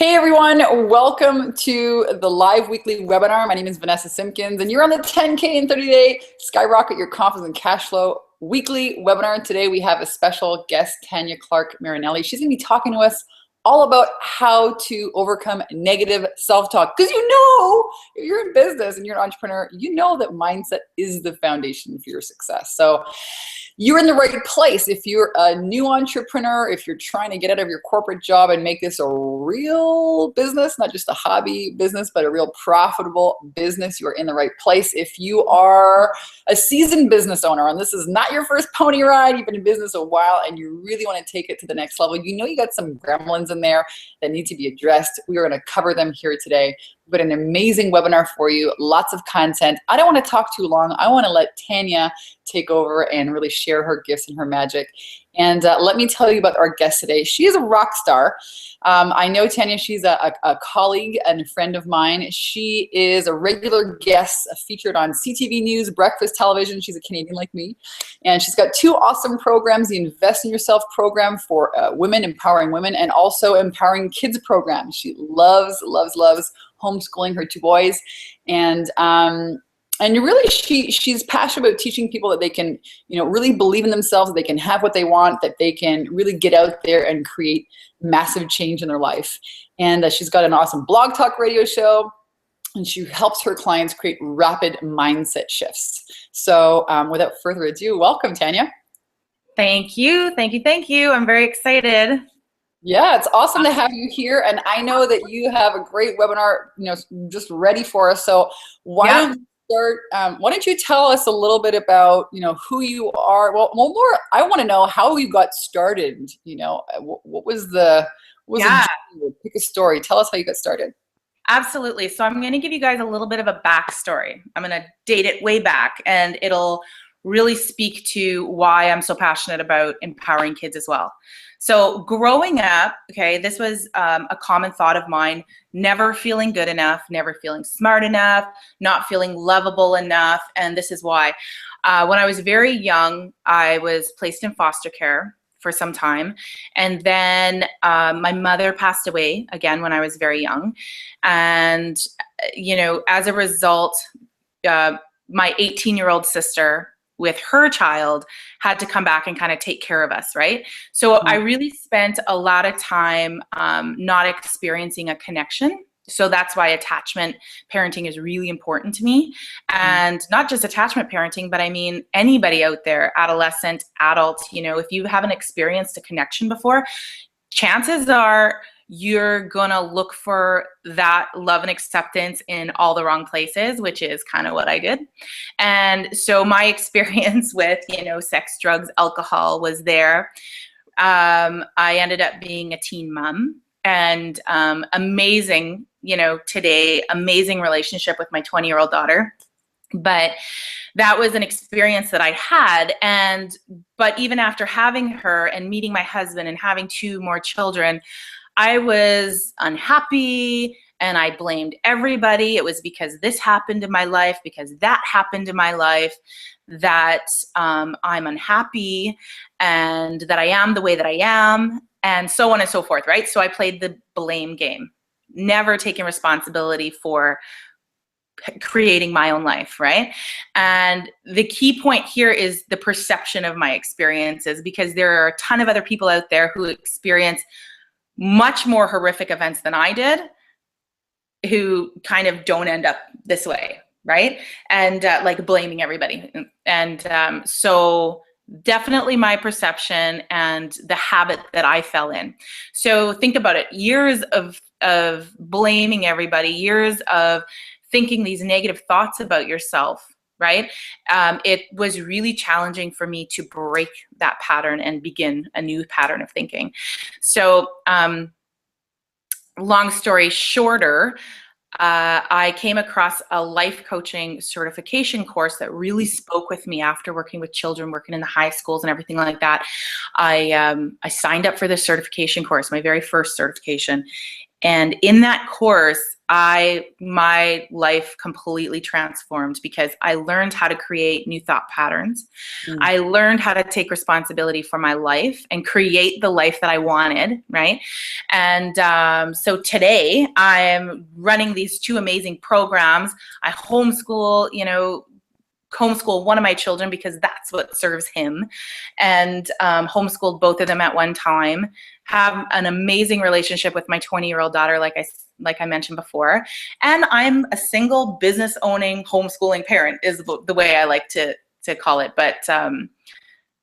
Hey everyone, welcome to the live weekly webinar. My name is Vanessa Simpkins and you're on the 10K in 30-day Skyrocket Your Confidence and Cash Flow weekly webinar. Today we have a special guest, Tanya Clark-Marinelli. She's gonna be talking to us all about how to overcome negative self-talk. Because you know, if you're in business and you're an entrepreneur, you know that mindset is the foundation for your success. So you're in the right place. If you're a new entrepreneur, if you're trying to get out of your corporate job and make this a real business, not just a hobby business, but a real profitable business, you're in the right place. If you are a seasoned business owner and this is not your first pony ride, you've been in business a while and you really want to take it to the next level, you know you got some gremlins in there that need to be addressed. We are going to cover them here today. We've got an amazing webinar for you, lots of content. I don't want to talk too long. I want to let Tanya take over and really share her gifts and her magic. And let me tell you about our guest today. She is a rock star. I know Tanya, she's a colleague and a friend of mine. She is a regular guest featured on CTV News, breakfast television. She's a Canadian like me. And she's got two awesome programs, the Invest in Yourself program for women, empowering women, and also empowering kids program. She loves homeschooling her two boys. And really, she's passionate about teaching people that they can, really believe in themselves, that they can have what they want, that they can really get out there and create massive change in their life. And she's got an awesome blog talk radio show, and she helps her clients create rapid mindset shifts. So without further ado, welcome, Tanya. Thank you. I'm very excited. Yeah, it's awesome to have you here. And I know that you have a great webinar, just ready for us. So why don't you tell us a little bit about, who you are? Well, more, I want to know how you got started. What was the pick a story. Tell us how you got started. Absolutely. So I'm going to give you guys a little bit of a backstory. I'm going to date it way back, and it'll really speak to why I'm so passionate about empowering kids as well. So growing up, this was a common thought of mine, never feeling good enough, never feeling smart enough, not feeling lovable enough. And this is why. When I was very young, I was placed in foster care for some time. And then my mother passed away again when I was very young. And, as a result, my 18-year-old sister with her child had to come back and kind of take care of us, right? So I really spent a lot of time not experiencing a connection. So that's why attachment parenting is really important to me. And not just attachment parenting, but I mean anybody out there, adolescent, adult, if you haven't experienced a connection before, chances are you're gonna look for that love and acceptance in all the wrong places, which is kind of what I did. And so my experience with, sex, drugs, alcohol was there. I ended up being a teen mom, and amazing, today, amazing relationship with my 20-year-old daughter. But that was an experience that I had. But even after having her and meeting my husband and having two more children, I was unhappy and I blamed everybody. It was because this happened in my life, because that happened in my life, that I'm unhappy and that I am the way that I am, and so on and so forth, right? So I played the blame game, never taking responsibility for creating my own life, right? And the key point here is the perception of my experiences, because there are a ton of other people out there who experience much more horrific events than I did, who kind of don't end up this way, right? And like blaming everybody. And so definitely my perception and the habit that I fell in. So think about it, years of blaming everybody, years of thinking these negative thoughts about yourself, right? It was really challenging for me to break that pattern and begin a new pattern of thinking. So long story shorter, I came across a life coaching certification course that really spoke with me after working with children, working in the high schools and everything like that. I signed up for this certification course, my very first certification. And in that course, my life completely transformed because I learned how to create new thought patterns. I learned how to take responsibility for my life and create the life that I wanted, right? And so today I'm running these two amazing programs. I homeschool, one of my children because that's what serves him, and homeschooled both of them at one time. Have an amazing relationship with my 20-year-old daughter, like I mentioned before, and I'm a single business owning homeschooling parent is the way I like to call it. But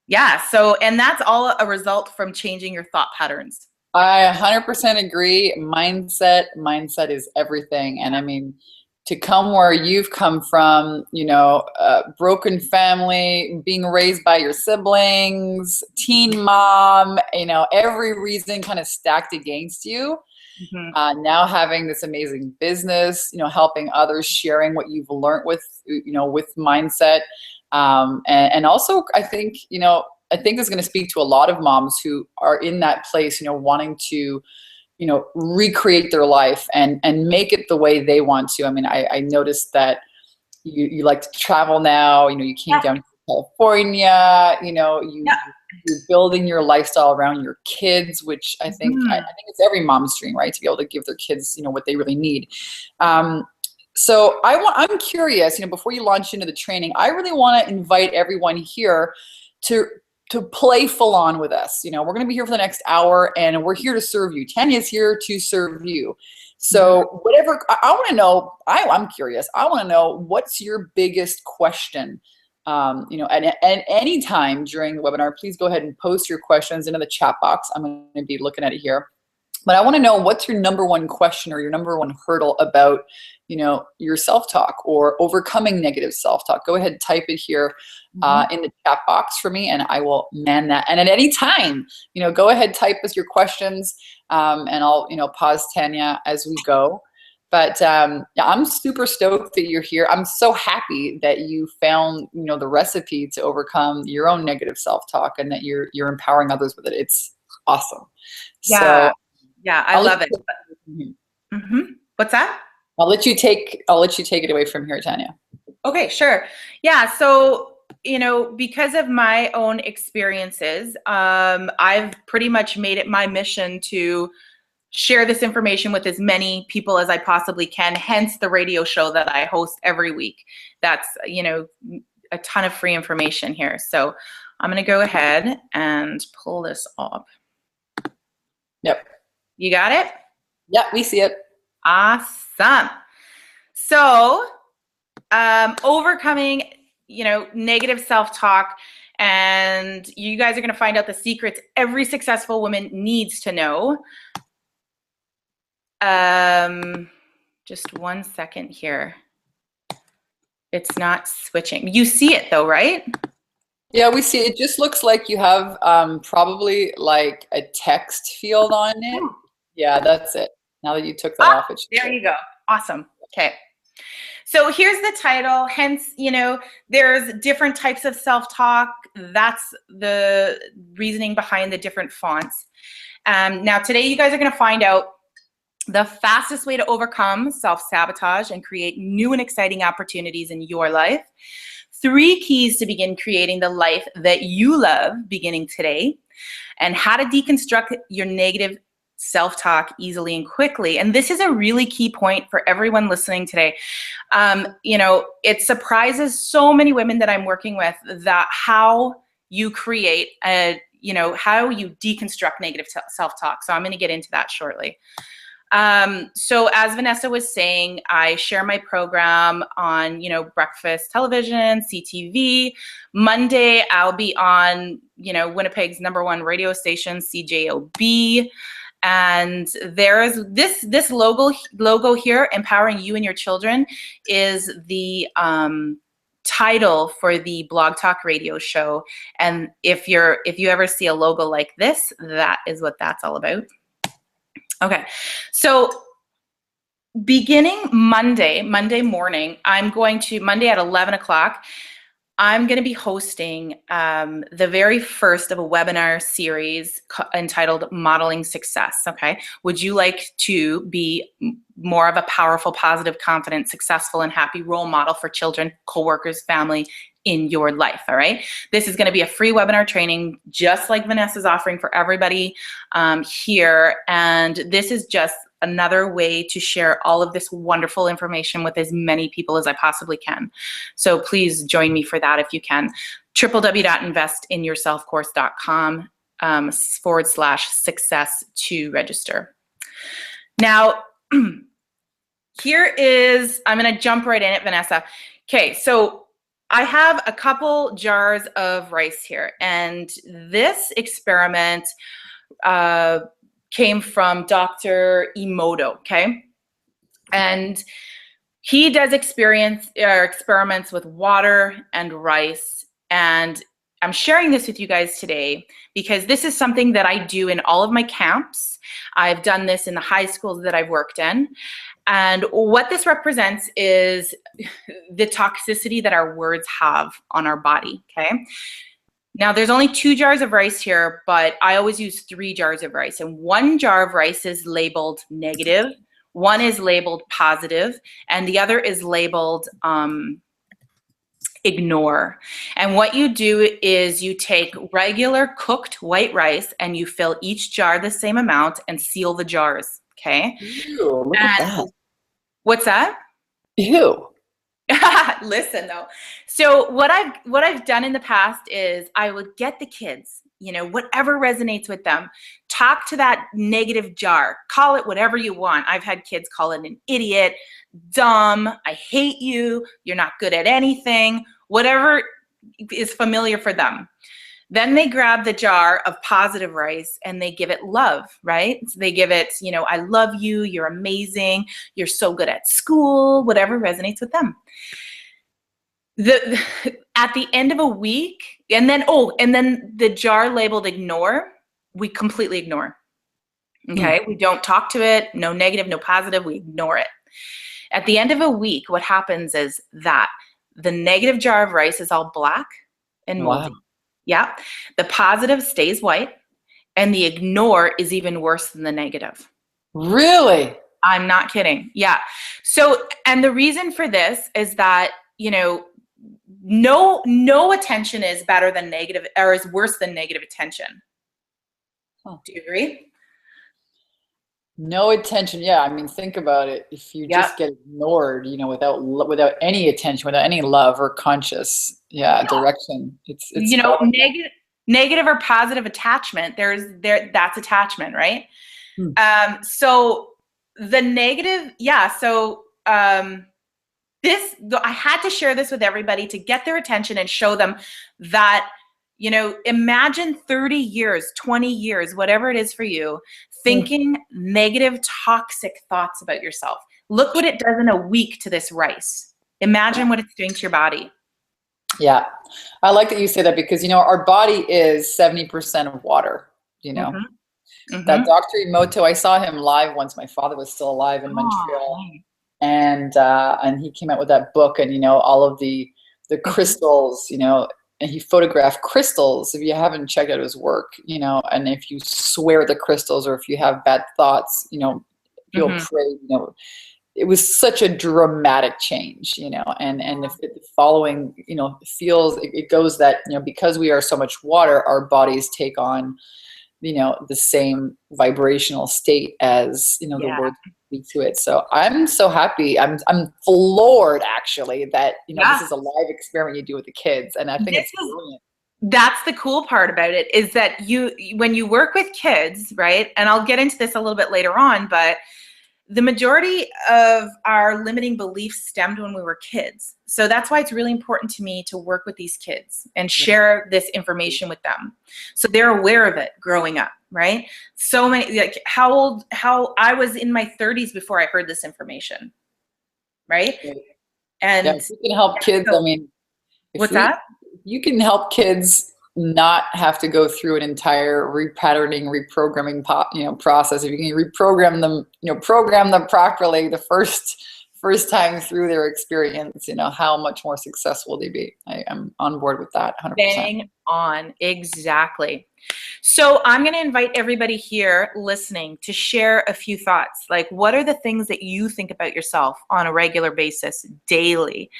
yeah, so, and that's all a result from changing your thought patterns. I 100% agree. Mindset is everything. And I mean, to come where you've come from, a broken family, being raised by your siblings, teen mom, every reason kind of stacked against you. Now having this amazing business, helping others, sharing what you've learned with mindset. And also, I think it's going to speak to a lot of moms who are in that place, wanting to, recreate their life and make it the way they want to. I mean, I noticed that you like to travel now, you came down to California, you're building your lifestyle around your kids, which I think, I think it's every mom's dream, right? To be able to give their kids, what they really need. So I'm curious, before you launch into the training, I really want to invite everyone here to play full on with us. We're going to be here for the next hour and we're here to serve you. Tanya's here to serve you. So whatever, I want to know, I'm curious. I want to know, what's your biggest question? At any time during the webinar, please go ahead and post your questions into the chat box. I'm going to be looking at it here. But I want to know, what's your number one question or your number one hurdle about, your self-talk or overcoming negative self-talk? Go ahead and type it here in the chat box for me, and I will man that. And at any time, go ahead, type with your questions, and I'll, pause Tanya as we go. But yeah, I'm super stoked that you're here. I'm so happy that you found, the recipe to overcome your own negative self-talk and that you're empowering others with it. It's awesome. Yeah. So, yeah, I love it. What's that? I'll let you take it away from here, Tanya. Okay, sure. Yeah. So, because of my own experiences, I've pretty much made it my mission to share this information with as many people as I possibly can, hence the radio show that I host every week. That's, a ton of free information here. So I'm going to go ahead and pull this up. Yep. You got it? Yep, we see it. Awesome. So overcoming, negative self-talk, and you guys are going to find out the secrets every successful woman needs to know. Just 1 second here. It's not switching. You see it though, right? Yeah, we see it. It just looks like you have probably like a text field on it. Yeah, that's it. Now that you took that off, it should there you go. Awesome. Okay. So here's the title. Hence, there's different types of self-talk. That's the reasoning behind the different fonts. Now today you guys are going to find out the fastest way to overcome self-sabotage and create new and exciting opportunities in your life. 3 keys to begin creating the life that you love beginning today, and how to deconstruct your negative self-talk easily and quickly. And this is a really key point for everyone listening today. It surprises so many women that I'm working with that how you create how you deconstruct negative self-talk. So I'm going to get into that shortly. So as Vanessa was saying, I share my program on, breakfast television, CTV. Monday, I'll be on, Winnipeg's #1 radio station, CJOB. And there's this logo here, Empowering You and Your Children, is the title for the Blog Talk radio show. And if you ever see a logo like this, that is what that's all about. Okay, so beginning Monday morning, Monday at 11 o'clock, I'm going to be hosting the very first of a webinar series entitled Modeling Success. Okay. Would you like to be more of a powerful, positive, confident, successful, and happy role model for children, coworkers, family in your life? All right. This is going to be a free webinar training, just like Vanessa's offering for everybody here. And this is just another way to share all of this wonderful information with as many people as I possibly can. So please join me for that if you can. www.investinyourselfcourse.com /success to register. Now, here is, I'm going to jump right in it, Vanessa. Okay, so I have a couple jars of rice here, and this experiment came from Dr. Emoto, okay? And he does experiments with water and rice, and I'm sharing this with you guys today because this is something that I do in all of my camps. I've done this in the high schools that I've worked in. And what this represents is the toxicity that our words have on our body, okay? Now, there's only 2 jars of rice here, but I always use 3 jars of rice. And 1 jar of rice is labeled negative, 1 is labeled positive, and the other is labeled ignore. And what you do is you take regular cooked white rice and you fill each jar the same amount and seal the jars, okay? Ew, look at that. What's that? Ew. Listen though. So what I've done in the past is I would get the kids, you know, whatever resonates with them, talk to that negative jar, call it whatever you want. I've had kids call it an idiot, dumb, I hate you, you're not good at anything, whatever is familiar for them. Then they grab the jar of positive rice and they give it love, right? So they give it, you know, I love you, you're amazing, you're so good at school, whatever resonates with them. At the end of a week, and then the jar labeled ignore, we completely ignore. Okay, we don't talk to it, no negative, no positive, we ignore it. At the end of a week, what happens is that the negative jar of rice is all black and moldy. Wow. Yeah, the positive stays white, and the ignore is even worse than the negative. Really? I'm not kidding. Yeah. So, and the reason for this is that, you know, no attention is better than negative, or is worse than negative attention. Oh, do you agree? No attention. Yeah. I mean, think about it. If you just get ignored, you know, without any attention, without any love or conscious, direction, it's you know, negative or positive attachment. That's attachment, right? So the negative, So I had to share this with everybody to get their attention and show them that, you know, imagine 30 years, 20 years, whatever it is for you, thinking negative, toxic thoughts about yourself. Look what it does in a week to this rice. Imagine what it's doing to your body. Yeah. I like that you say that because, you know, our body is 70% of water, you know. That Dr. Emoto, I saw him live once. My father was still alive in Montreal. And he came out with that book and, you know, all of the crystals, you know, and he photographed crystals. If you haven't checked out his work, you know, and if you swear the crystals or if you have bad thoughts, you know, you'll pray, you know, it was such a dramatic change, you know, and if the following, you know, it goes that, you know, because we are so much water, our bodies take on, you know, the same vibrational state as, you know, the words speak to it. So I'm so happy. I'm floored actually that, you know, this is a live experiment you do with the kids. And I think it's brilliant. That's the cool part about it is that when you work with kids, right? And I'll get into this a little bit later on, but the majority of our limiting beliefs stemmed when we were kids. So that's why it's really important to me to work with these kids and share this information with them. So they're aware of it growing up, right? So many, like how I was in my 30s before I heard this information, right? And if you can help kids, I mean, you can help kids not have to go through an entire repatterning, reprogramming, process. If you can reprogram them, you know, program them properly the first first time through their experience, how much more successful they be. I am on board with that 100%. Bang on. Exactly. So I'm going to invite everybody here listening to share a few thoughts. Like, what are the things that you think about yourself on a regular basis, daily?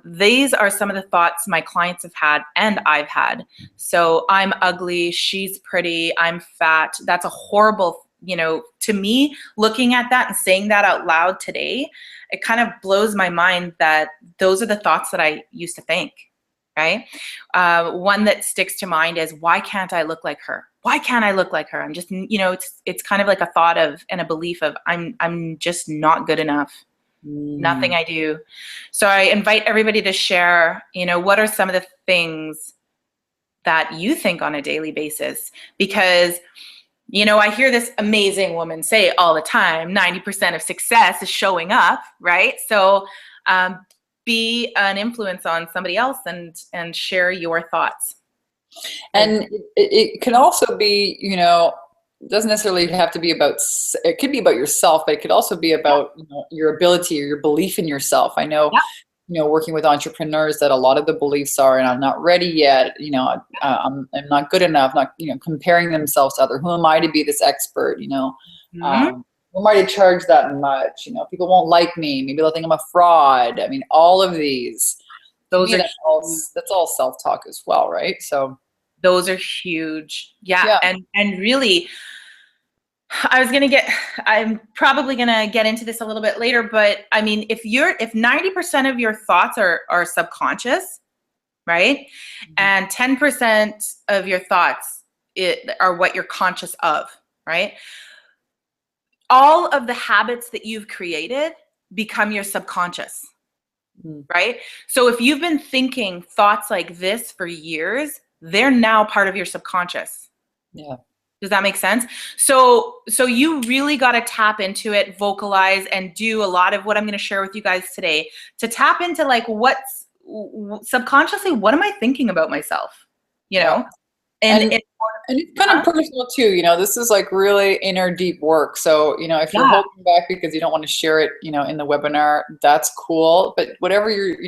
These are some of the thoughts my clients have had and I've had. So I'm ugly, she's pretty, I'm fat. That's a horrible, to me, looking at that and saying that out loud today, it kind of blows my mind that those are the thoughts that I used to think, right? One that sticks to mind is, why can't I look like her? Why can't I look like her? I'm just, it's kind of like a thought of, and a belief of, I'm just not good enough. Nothing I do. So I invite everybody to share, what are some of the things that you think on a daily basis? Because, I hear this amazing woman say all the time, 90% of success is showing up, right? So be an influence on somebody else and share your thoughts. And it can also be, doesn't necessarily have to be about, it could be about yourself, but it could also be about your ability or your belief in yourself. I know, working with entrepreneurs, that a lot of the beliefs are, and I'm not ready yet, I'm not good enough, not, comparing themselves to other, who am I to be this expert, who am I to charge that much, people won't like me, maybe they'll think I'm a fraud. I mean, all of these, those are that's all self-talk as well, right? So those are huge. Yeah. And really, I'm probably going to get into this a little bit later, but I mean, if 90% of your thoughts are subconscious, right? And 10% of your thoughts are what you're conscious of, right? All of the habits that you've created become your subconscious, right? So if you've been thinking thoughts like this for years, they're now part of your subconscious. Yeah. Does that make sense? So you really got to tap into it, vocalize, and do a lot of what I'm going to share with you guys today to tap into, like, what's subconsciously, what am I thinking about myself? And it's kind of personal too, this is like really inner deep work. So, if you're holding back because you don't want to share it, in the webinar, that's cool. But whatever you're,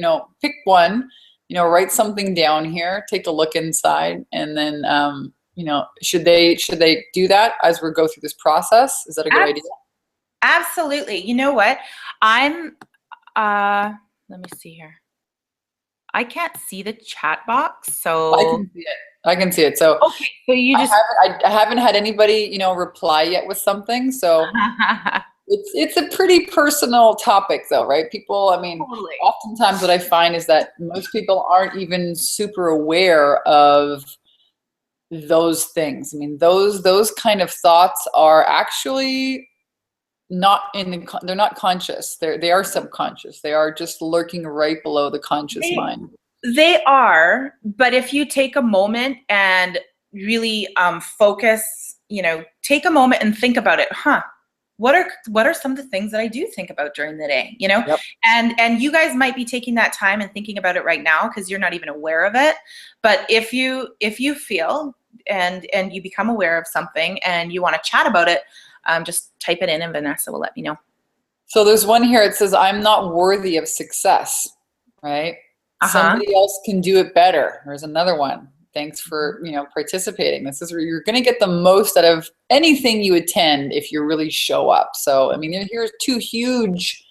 pick one, write something down here, take a look inside, and then, should they do that as we go through this process? Is that a good idea? Absolutely. You know what? Let me see here. I can't see the chat box, so I can see it. So okay, so you just I haven't had anybody, reply yet with something. So it's a pretty personal topic though, right? People, I mean, totally. Oftentimes what I find is that most people aren't even super aware of those things. I mean, those kind of thoughts are actually not they're not conscious. They are subconscious. They are just lurking right below the conscious mind. They are, but if you take a moment and really focus, take a moment and think about it, what are some of the things that I do think about during the day, Yep. And you guys might be taking that time and thinking about it right now because you're not even aware of it. But if you feel and you become aware of something and you want to chat about it, just type it in and Vanessa will let me know. So there's one here. It says, I'm not worthy of success, right? Somebody else can do it better. There's another one. Thanks for, participating. This is where you're going to get the most out of anything you attend if you really show up. So, I mean, here's two huge,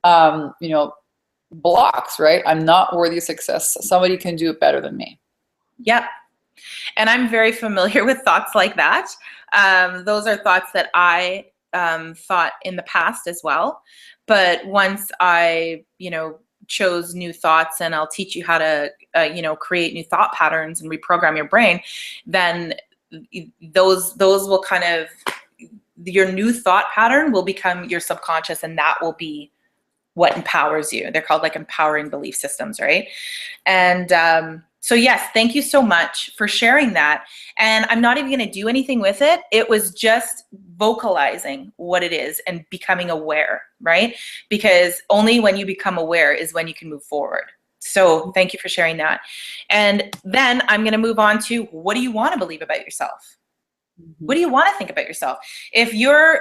blocks, right? I'm not worthy of success. Somebody can do it better than me. Yep. And I'm very familiar with thoughts like that. Those are thoughts that I thought in the past as well. But once I, chose new thoughts, and I'll teach you how to, create new thought patterns and reprogram your brain, then those will kind of, your new thought pattern will become your subconscious, and that will be what empowers you. They're called like empowering belief systems, right? And so yes, thank you so much for sharing that. And I'm not even going to do anything with it. It was just vocalizing what it is and becoming aware, right? Because only when you become aware is when you can move forward. So thank you for sharing that. And then I'm going to move on to, what do you want to believe about yourself? What do you want to think about yourself? If you're,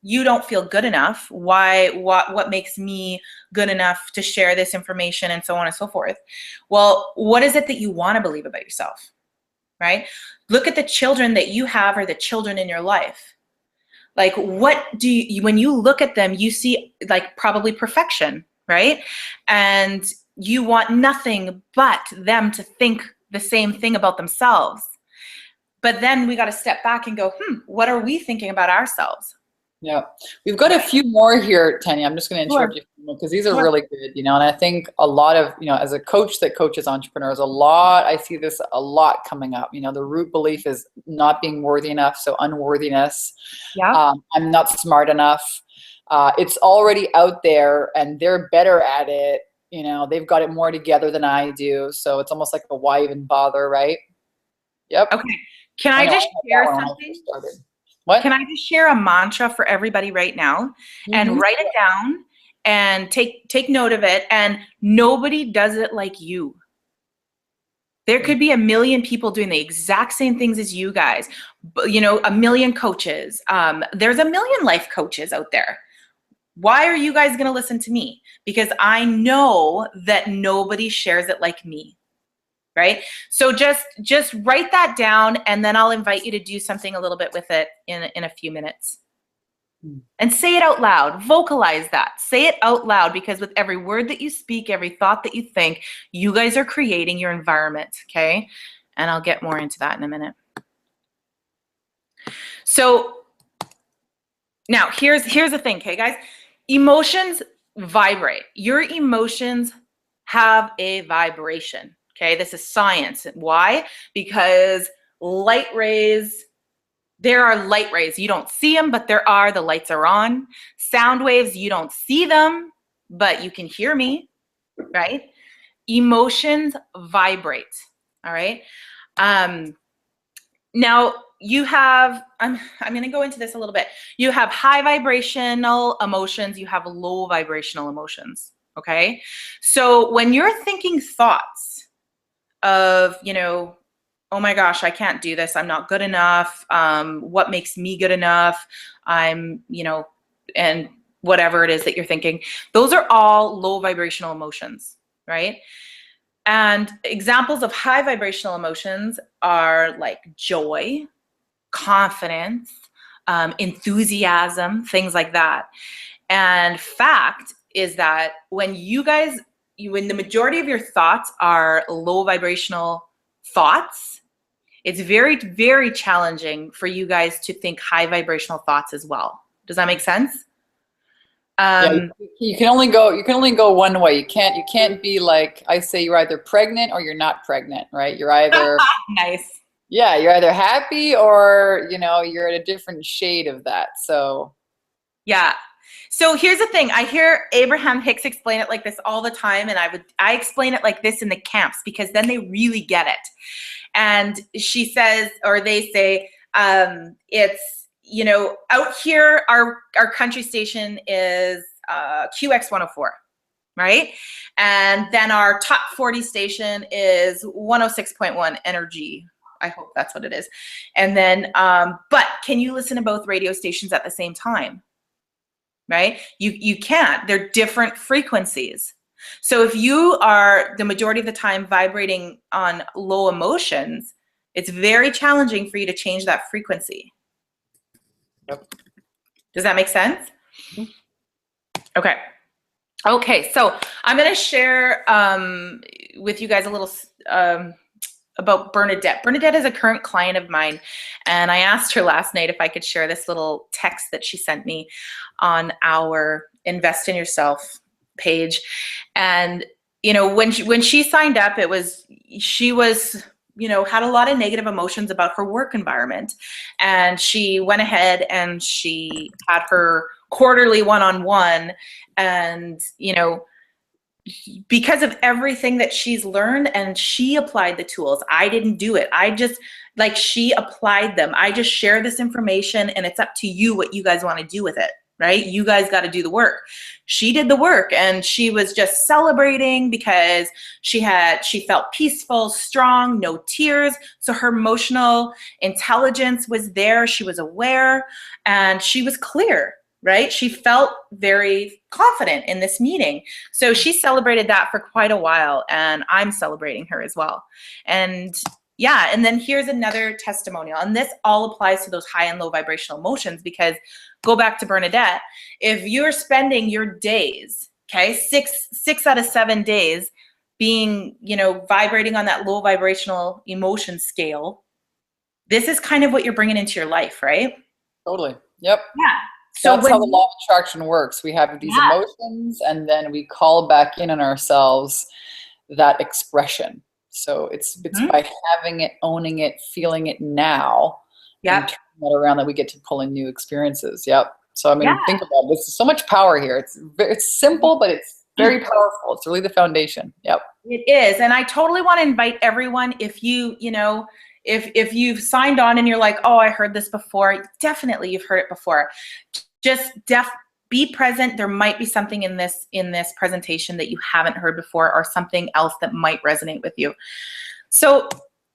you don't feel good enough. Why, what makes me good enough to share this information, and so on and so forth. Well, what is it that you want to believe about yourself, right? Look at the children that you have or the children in your life. Like, what do you, when you look at them, you see like probably perfection, right? And you want nothing but them to think the same thing about themselves. But then we got to step back and go, what are we thinking about ourselves? Yeah, we've got a few more here, Tanya. I'm just going to interrupt you because these are really good, you know, and I think a lot of, you know, as a coach that coaches entrepreneurs, I see this a lot coming up. You know, the root belief is not being worthy enough. So unworthiness. Yeah. I'm not smart enough. It's already out there and they're better at it. You know, they've got it more together than I do. So it's almost like a why even bother, right? Yep. Okay. Can I just share something? What? Can I just share a mantra for everybody right now and write it down and take note of it? And nobody does it like you. There could be a million people doing the exact same things as you guys, you know, a million coaches. There's a million life coaches out there. Why are you guys going to listen to me? Because I know that nobody shares it like me. Right? So just write that down, and then I'll invite you to do something a little bit with it in a few minutes. And say it out loud. Vocalize that. Say it out loud, because with every word that you speak, every thought that you think, you guys are creating your environment, okay? And I'll get more into that in a minute. So now here's the thing, okay, guys? Emotions vibrate. Your emotions have a vibration. Okay, this is science. Why? Because light rays, there are light rays. You don't see them, but there are. The lights are on. Sound waves, you don't see them, but you can hear me, right? Emotions vibrate, all right? Now, you have, I'm going to go into this a little bit. You have high vibrational emotions. You have low vibrational emotions, okay? So when you're thinking thoughts, of, you know, oh my gosh, I can't do this. I'm not good enough. What makes me good enough? I'm, you know, and whatever it is that you're thinking. Those are all low vibrational emotions, right? And examples of high vibrational emotions are like joy, confidence, enthusiasm, things like that. And fact is that when you guys, when the majority of your thoughts are low vibrational thoughts, it's very, very challenging for you guys to think high vibrational thoughts as well. Does that make sense? Yeah, you can only go one way. You can't be like, I say, you're either pregnant or you're not pregnant, right? You're either nice. Yeah, you're either happy or, you know, you're at a different shade of that. So yeah. So here's the thing. I hear Abraham Hicks explain it like this all the time, and I explain it like this in the camps, because then they really get it. And she says, or they say, it's, you know, out here, our country station is QX 104, right? And then our top 40 station is 106.1 Energy. I hope that's what it is. And then, but can you listen to both radio stations at the same time? Right? You can't. They're different frequencies. So if you are the majority of the time vibrating on low emotions, it's very challenging for you to change that frequency. Yep. Does that make sense? Mm-hmm. Okay. Okay, so I'm going to share with you guys a little about Bernadette. Bernadette is a current client of mine, and I asked her last night if I could share this little text that she sent me on our Invest in Yourself page. And, you know, when she signed up, she was, you know, had a lot of negative emotions about her work environment. And she went ahead and she had her quarterly one-on-one, and, you know, because of everything that she's learned, and she applied the tools. I didn't do it. I just, like, she applied them. I just share this information, and it's up to you what you guys want to do with it, right? You guys got to do the work. She did the work, and she was just celebrating because she felt peaceful, strong, no tears. So her emotional intelligence was there. She was aware, and she was clear, right? She felt very confident in this meeting. So she celebrated that for quite a while, and I'm celebrating her as well. And yeah, and then here's another testimonial. And this all applies to those high and low vibrational emotions, because go back to Bernadette, if you're spending your days, okay, six out of 7 days being, you know, vibrating on that low vibrational emotion scale, this is kind of what you're bringing into your life, right? Totally. Yep. Yeah. So that's how the law of attraction works. We have these emotions, and then we call back in on ourselves that expression. So it's by having it, owning it, feeling it now, and turning that around, that we get to pull in new experiences. Yep. So I mean, think about it. There's so much power here. It's simple, but it's very powerful. It's really the foundation. Yep. It is. And I totally want to invite everyone, if you know, if you've signed on and you're like, oh, I heard this before, definitely you've heard it before. Just be present. There might be something in this presentation that you haven't heard before, or something else that might resonate with you. So,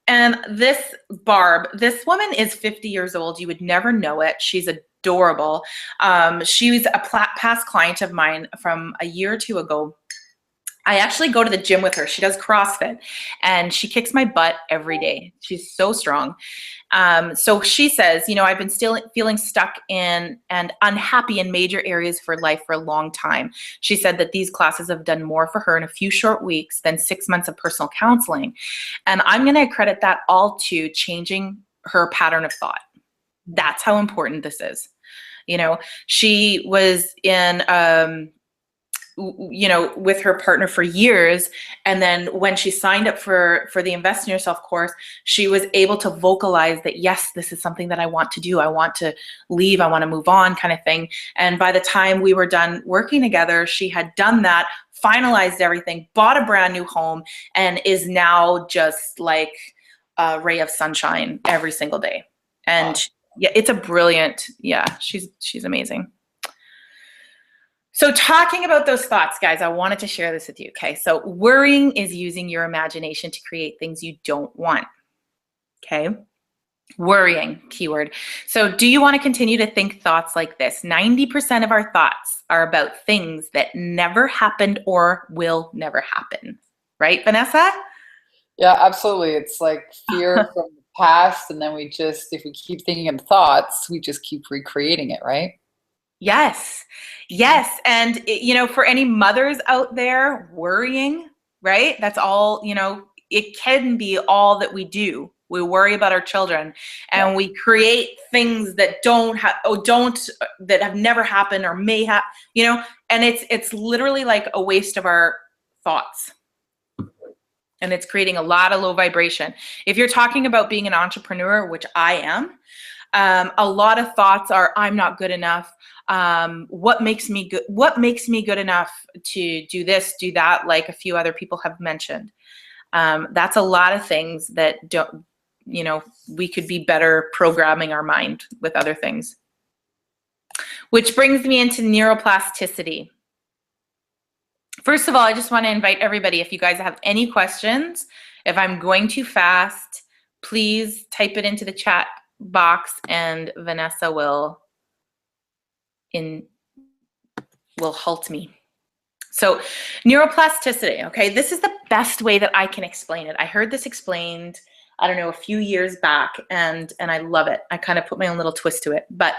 and this Barb, this woman is 50 years old. You would never know it. She's adorable. She was a past client of mine from a year or two ago. I actually go to the gym with her. She does CrossFit, and she kicks my butt every day. She's so strong. So she says, you know, I've been still feeling stuck in and unhappy in major areas for life for a long time. She said that these classes have done more for her in a few short weeks than 6 months of personal counseling. And I'm going to credit that all to changing her pattern of thought. That's how important this is. You know, she was in, you know, with her partner for years. And then when she signed up for the Invest in Yourself course, she was able to vocalize that, yes, this is something that I want to do. I want to leave. I want to move on, kind of thing. And by the time we were done working together, she had done that, finalized everything, bought a brand new home, and is now just like a ray of sunshine every single day. And yeah, it's a brilliant, she's amazing. So talking about those thoughts, guys, I wanted to share this with you, okay? So worrying is using your imagination to create things you don't want, okay? Worrying, keyword. So do you want to continue to think thoughts like this? 90% of our thoughts are about things that never happened or will never happen, right, Vanessa? Yeah, absolutely. It's like fear from the past, and then if we keep thinking of thoughts, we just keep recreating it, right? Yes. Yes. And, you know, for any mothers out there worrying, right? That's all, you know, it can be all that we do. We worry about our children, and we create things that that have never happened or may have, you know, and it's literally like a waste of our thoughts. And it's creating a lot of low vibration. If you're talking about being an entrepreneur, which I am, a lot of thoughts are, I'm not good enough. What makes me good? What makes me good enough to do this, do that, like a few other people have mentioned. That's a lot of things that don't, you know, we could be better programming our mind with other things. Which brings me into neuroplasticity. First of all, I just want to invite everybody, if you guys have any questions, if I'm going too fast, please type it into the chat box, and Vanessa will halt me. So neuroplasticity, okay, this is the best way that I can explain it. I heard this explained, I don't know, a few years back, and I love it. I kind of put my own little twist to it. But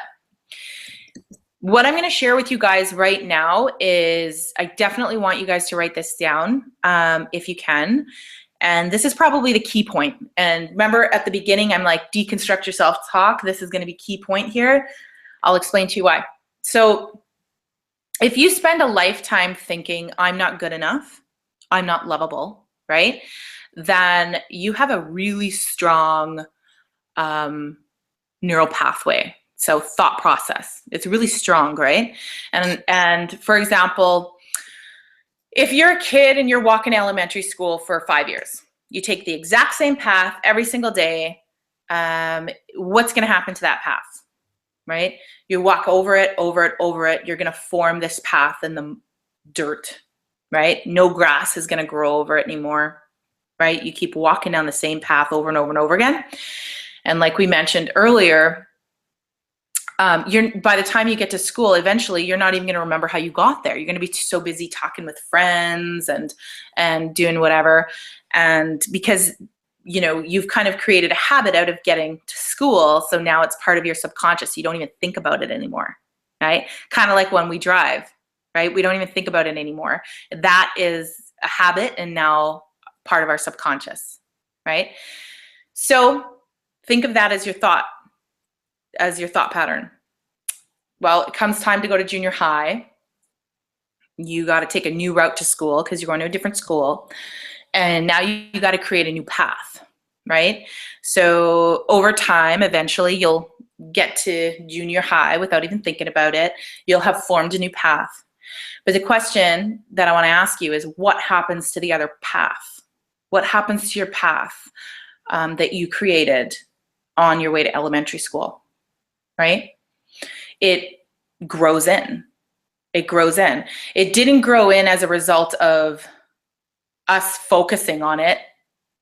what I'm going to share with you guys right now is, I definitely want you guys to write this down if you can. And this is probably the key point. And remember at the beginning, I'm like, deconstruct your self-talk. This is going to be key point here. I'll explain to you why. So if you spend a lifetime thinking, I'm not good enough, I'm not lovable, right? Then you have a really strong neural pathway. So thought process, it's really strong, right? And for example, if you're a kid and you're walking elementary school for 5 years, you take the exact same path every single day, what's going to happen to that path, right? You walk over it, over it, over it. You're going to form this path in the dirt, right? No grass is going to grow over it anymore, right? You keep walking down the same path over and over and over again. And like we mentioned earlier, by the time you get to school, eventually you're not even going to remember how you got there. You're going to be so busy talking with friends and doing whatever. And because, you know, you've kind of created a habit out of getting to school. So now it's part of your subconscious. You don't even think about it anymore, right? Kind of like when we drive, right? We don't even think about it anymore. That is a habit and now part of our subconscious, right? So think of that as your thought pattern. Well, it comes time to go to junior high. You got to take a new route to school because you're going to a different school. And now you got to create a new path, right? So over time, eventually you'll get to junior high without even thinking about it. You'll have formed a new path. But the question that I want to ask you is, what happens to the other path? What happens to your path that you created on your way to elementary school, right? It grows in. It grows in. It didn't grow in as a result of us focusing on it,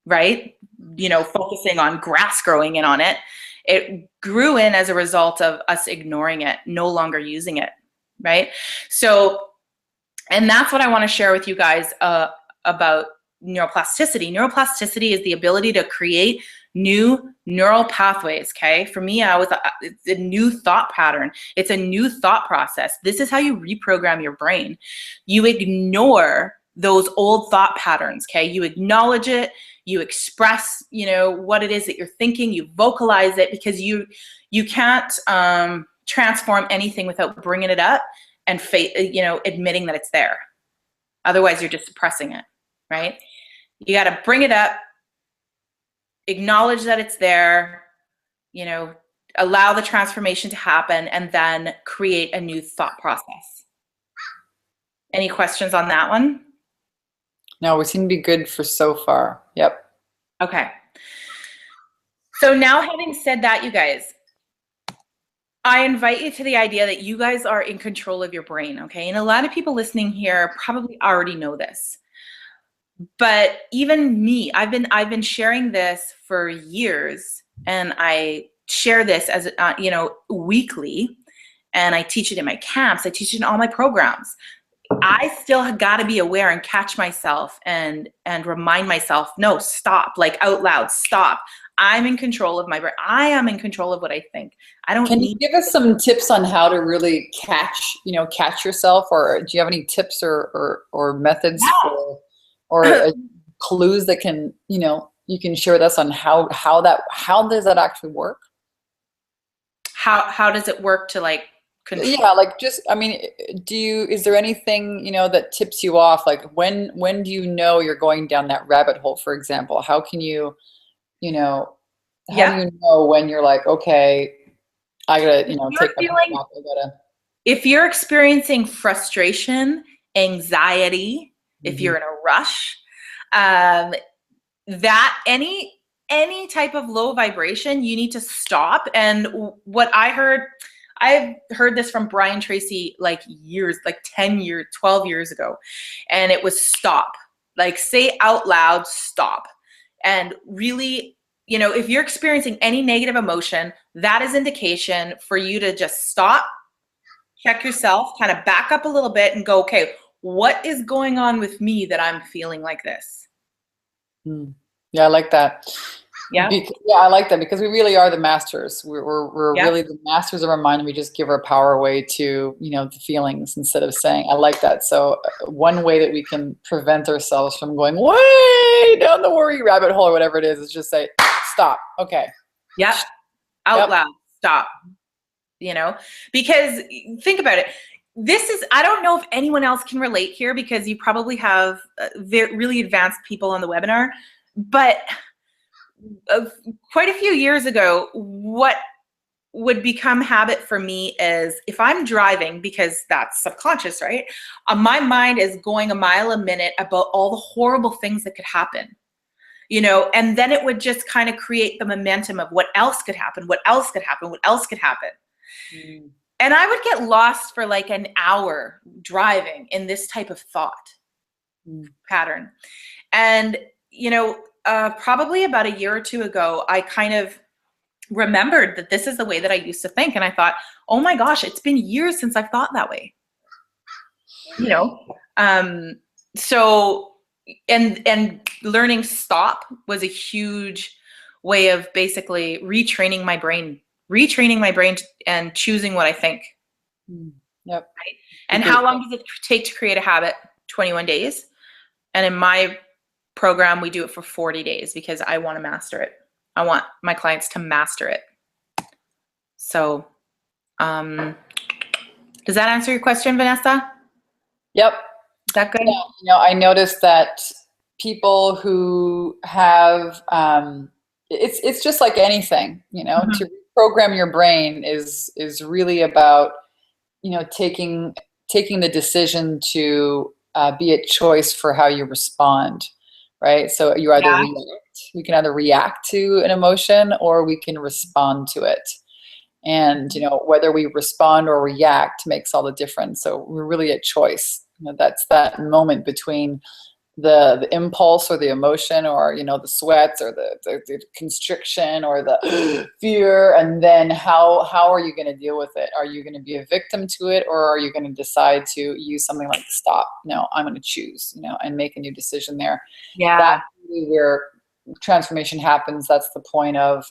right? You know, focusing on grass growing in on it. It grew in as a result of us ignoring it, no longer using it, right? So, and that's what I want to share with you guys about neuroplasticity. Neuroplasticity is the ability to create new neural pathways, okay? For me, it's a new thought pattern. It's a new thought process. This is how you reprogram your brain. You ignore those old thought patterns, okay? You acknowledge it, you express, you know, what it is that you're thinking, you vocalize it, because you can't transform anything without bringing it up and admitting that it's there. Otherwise, you're just suppressing it, right? You got to bring it up, acknowledge that it's there, you know, allow the transformation to happen, and then create a new thought process. Any questions on that one? No, we seem to be good for so far. Yep. Okay. So now, having said that, you guys, I invite you to the idea that you guys are in control of your brain, okay? And a lot of people listening here probably already know this. But even me, I've been sharing this for years, and I share this as weekly, and I teach it in my camps. I teach it in all my programs. I still have got to be aware and catch myself and remind myself, no, stop, like out loud, stop. I'm in control of my brain. I am in control of what I think. I don't Can need. you give us some tips on how to really catch yourself, or do you have any tips or methods or clues that can, you can share with us on how does that actually work? How does it work to like control? Yeah, like just, I mean, is there anything, that tips you off? Like when do you know you're going down that rabbit hole, for example? How can you, how do you know when you're like, okay, I gotta, take my back, I gotta. If you're experiencing frustration, anxiety, if you're in a rush, that any type of low vibration, you need to stop. And what I've heard this from Brian Tracey like 10 years, 12 years ago. And it was stop. Like say out loud, stop. And really, if you're experiencing any negative emotion, that is indication for you to just stop, check yourself, kind of back up a little bit and go, okay, what is going on with me that I'm feeling like this? Yeah, I like that. Yeah. I like that, because we really are the masters. We're really the masters of our mind, and we just give our power away to, the feelings instead of saying, I like that. So one way that we can prevent ourselves from going way down the worry rabbit hole or whatever it is just say, stop. Okay. Yep. Out loud, stop. Because think about it. I don't know if anyone else can relate here, because you probably have really advanced people on the webinar, but quite a few years ago, what would become habit for me is if I'm driving, because that's subconscious, right? My mind is going a mile a minute about all the horrible things that could happen, and then it would just kind of create the momentum of what else could happen, what else could happen, what else could happen. And I would get lost for like an hour driving in this type of thought pattern. And, probably about a year or two ago, I kind of remembered that this is the way that I used to think. And I thought, oh my gosh, it's been years since I've thought that way. You know, so, and learning stop was a huge way of basically retraining my brain and choosing what I think. Yep. Right? And how long does it take to create a habit? 21 days. And in my program, we do it for 40 days because I want to master it. I want my clients to master it. So, does that answer your question, Vanessa? Yep. Is that good? Yeah, you know, I noticed that people who have, it's just like anything, you know, to reprogram your brain is really about, you know, taking the decision to be a choice for how you respond, right? So you either we can either react to an emotion or we can respond to it. And, you know, whether we respond or react makes all the difference. So we're really a choice. You know, that's that moment between the impulse or the emotion, or, you know, the sweats or the constriction or the fear, and then how are you going to deal with it? Are you going to be a victim to it, or are you going to decide to use something like stop? No, I'm going to choose, you know, and make a new decision there. Yeah. That's really where transformation happens. That's the point of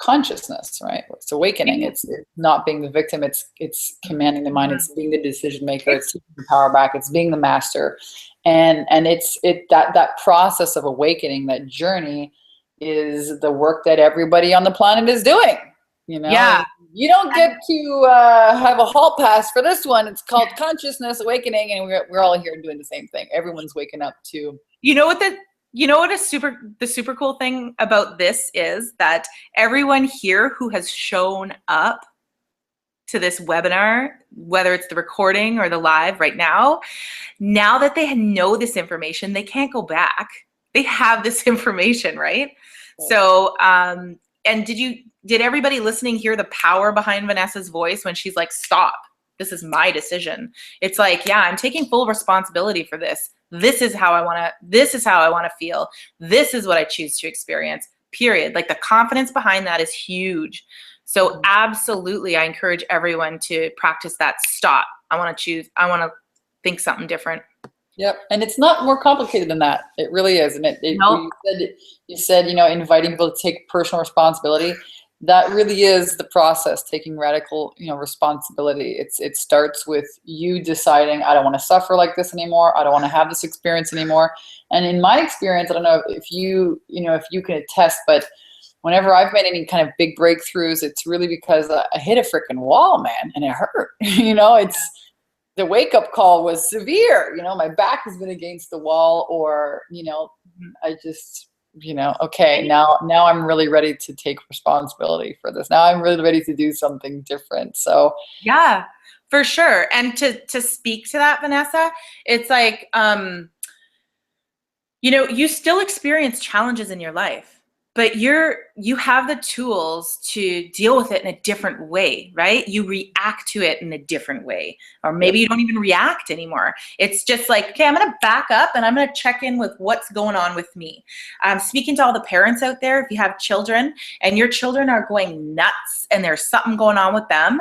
consciousness, right? It's awakening. It's not being the victim. It's commanding the mind. It's being the decision maker. It's taking the power back. It's being the master. And it's that process of awakening, that journey, is the work that everybody on the planet is doing. You know, Yeah. You don't get to have a hall pass for this one. It's called consciousness awakening, and we're all here doing the same thing. Everyone's waking up to. You know what the super cool thing about this is that everyone here who has shown up to this webinar, whether it's the recording or the live right now that they know this information, they can't go back. They have this information, right? So, and did everybody listening hear the power behind Vanessa's voice when she's like, stop, this is my decision? It's like, yeah, I'm taking full responsibility for this. This is how I want to feel. This is what I choose to experience, period. Like, the confidence behind that is huge. So absolutely, I encourage everyone to practice that stop. I want to think something different. Yep. And it's not more complicated than that. It really is. And Nope. you said, you know, inviting people to take personal responsibility. That really is the process, taking radical, you know, responsibility. It starts with you deciding, I don't want to suffer like this anymore. I don't want to have this experience anymore. And in my experience, I don't know if you can attest, but whenever I've made any kind of big breakthroughs, it's really because I hit a freaking wall, man, and it hurt. You know, the wake-up call was severe. You know, my back has been against the wall, or, you know, I just, you know, okay, now I'm really ready to take responsibility for this. Now I'm really ready to do something different. So yeah, for sure. And to speak to that, Vanessa, it's like, you know, you still experience challenges in your life, but you have the tools to deal with it in a different way, right? You react to it in a different way, or maybe you don't even react anymore. It's just like, okay, I'm going to back up and I'm going to check in with what's going on with me. Speaking to all the parents out there, if you have children and your children are going nuts and there's something going on with them,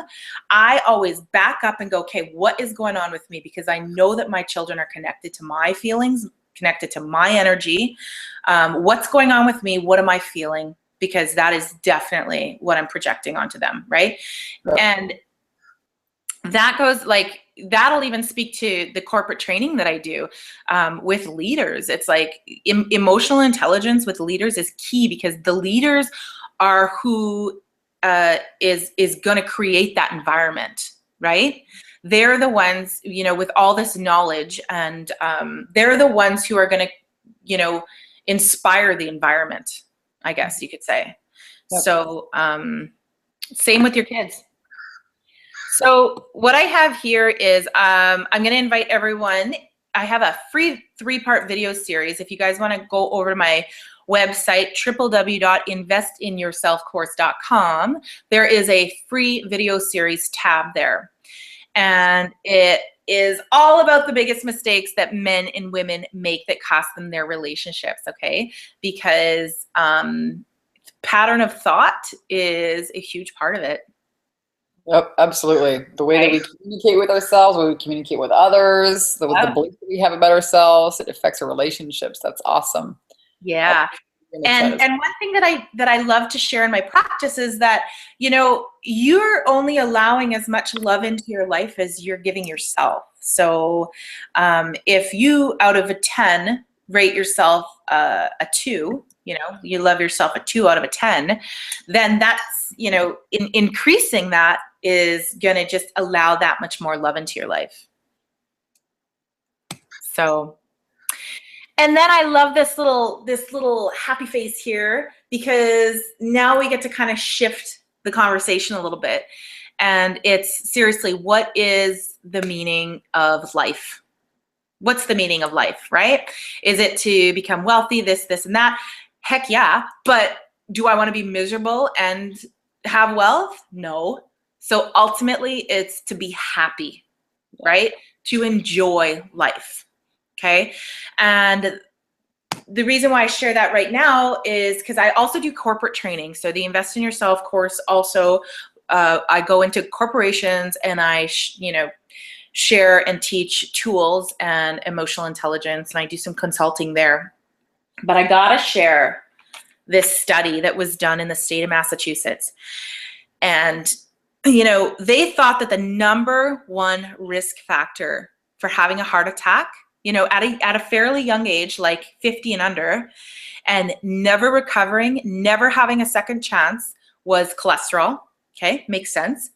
I always back up and go, okay, what is going on with me? Because I know that my children are connected to my feelings, connected to my energy. What's going on with me? What am I feeling? Because that is definitely what I'm projecting onto them, right? Yep. And that goes like, that'll even speak to the corporate training that I do with leaders. It's like emotional intelligence with leaders is key, because the leaders are who is going to create that environment, right? They're the ones, you know, with all this knowledge, and they're the ones who are going to, you know, inspire the environment, I guess you could say. Yep. So same with your kids. So what I have here is I'm going to invite everyone. I have a free 3-part video series. If you guys want to go over to my website, www.investinyourselfcourse.com, there is a free video series tab there. And it is all about the biggest mistakes that men and women make that cost them their relationships, okay? Because pattern of thought is a huge part of it. Yep, absolutely. The way that we communicate with ourselves, the way we communicate with others, the belief that we have about ourselves, it affects our relationships. That's awesome. Yeah. And one thing that I love to share in my practice is that, you know, you're only allowing as much love into your life as you're giving yourself. So if you, out of a 10, rate yourself a 2, you know, you love yourself a 2 out of a 10, then that's, you know, increasing that is going to just allow that much more love into your life. So, and then I love this little happy face here, because now we get to kind of shift the conversation a little bit. And it's seriously, what is the meaning of life? What's the meaning of life, right? Is it to become wealthy, this, and that? Heck yeah. But do I want to be miserable and have wealth? No. So ultimately, it's to be happy, right? To enjoy life. Okay. And the reason why I share that right now is because I also do corporate training. So the Invest in Yourself course also, I go into corporations and I, share and teach tools and emotional intelligence, and I do some consulting there. But I gotta share this study that was done in the state of Massachusetts. And, you know, they thought that the #1 risk factor for having a heart attack, you know, at a fairly young age, like 50 and under, and never recovering, never having a second chance, was cholesterol. Okay, makes sense.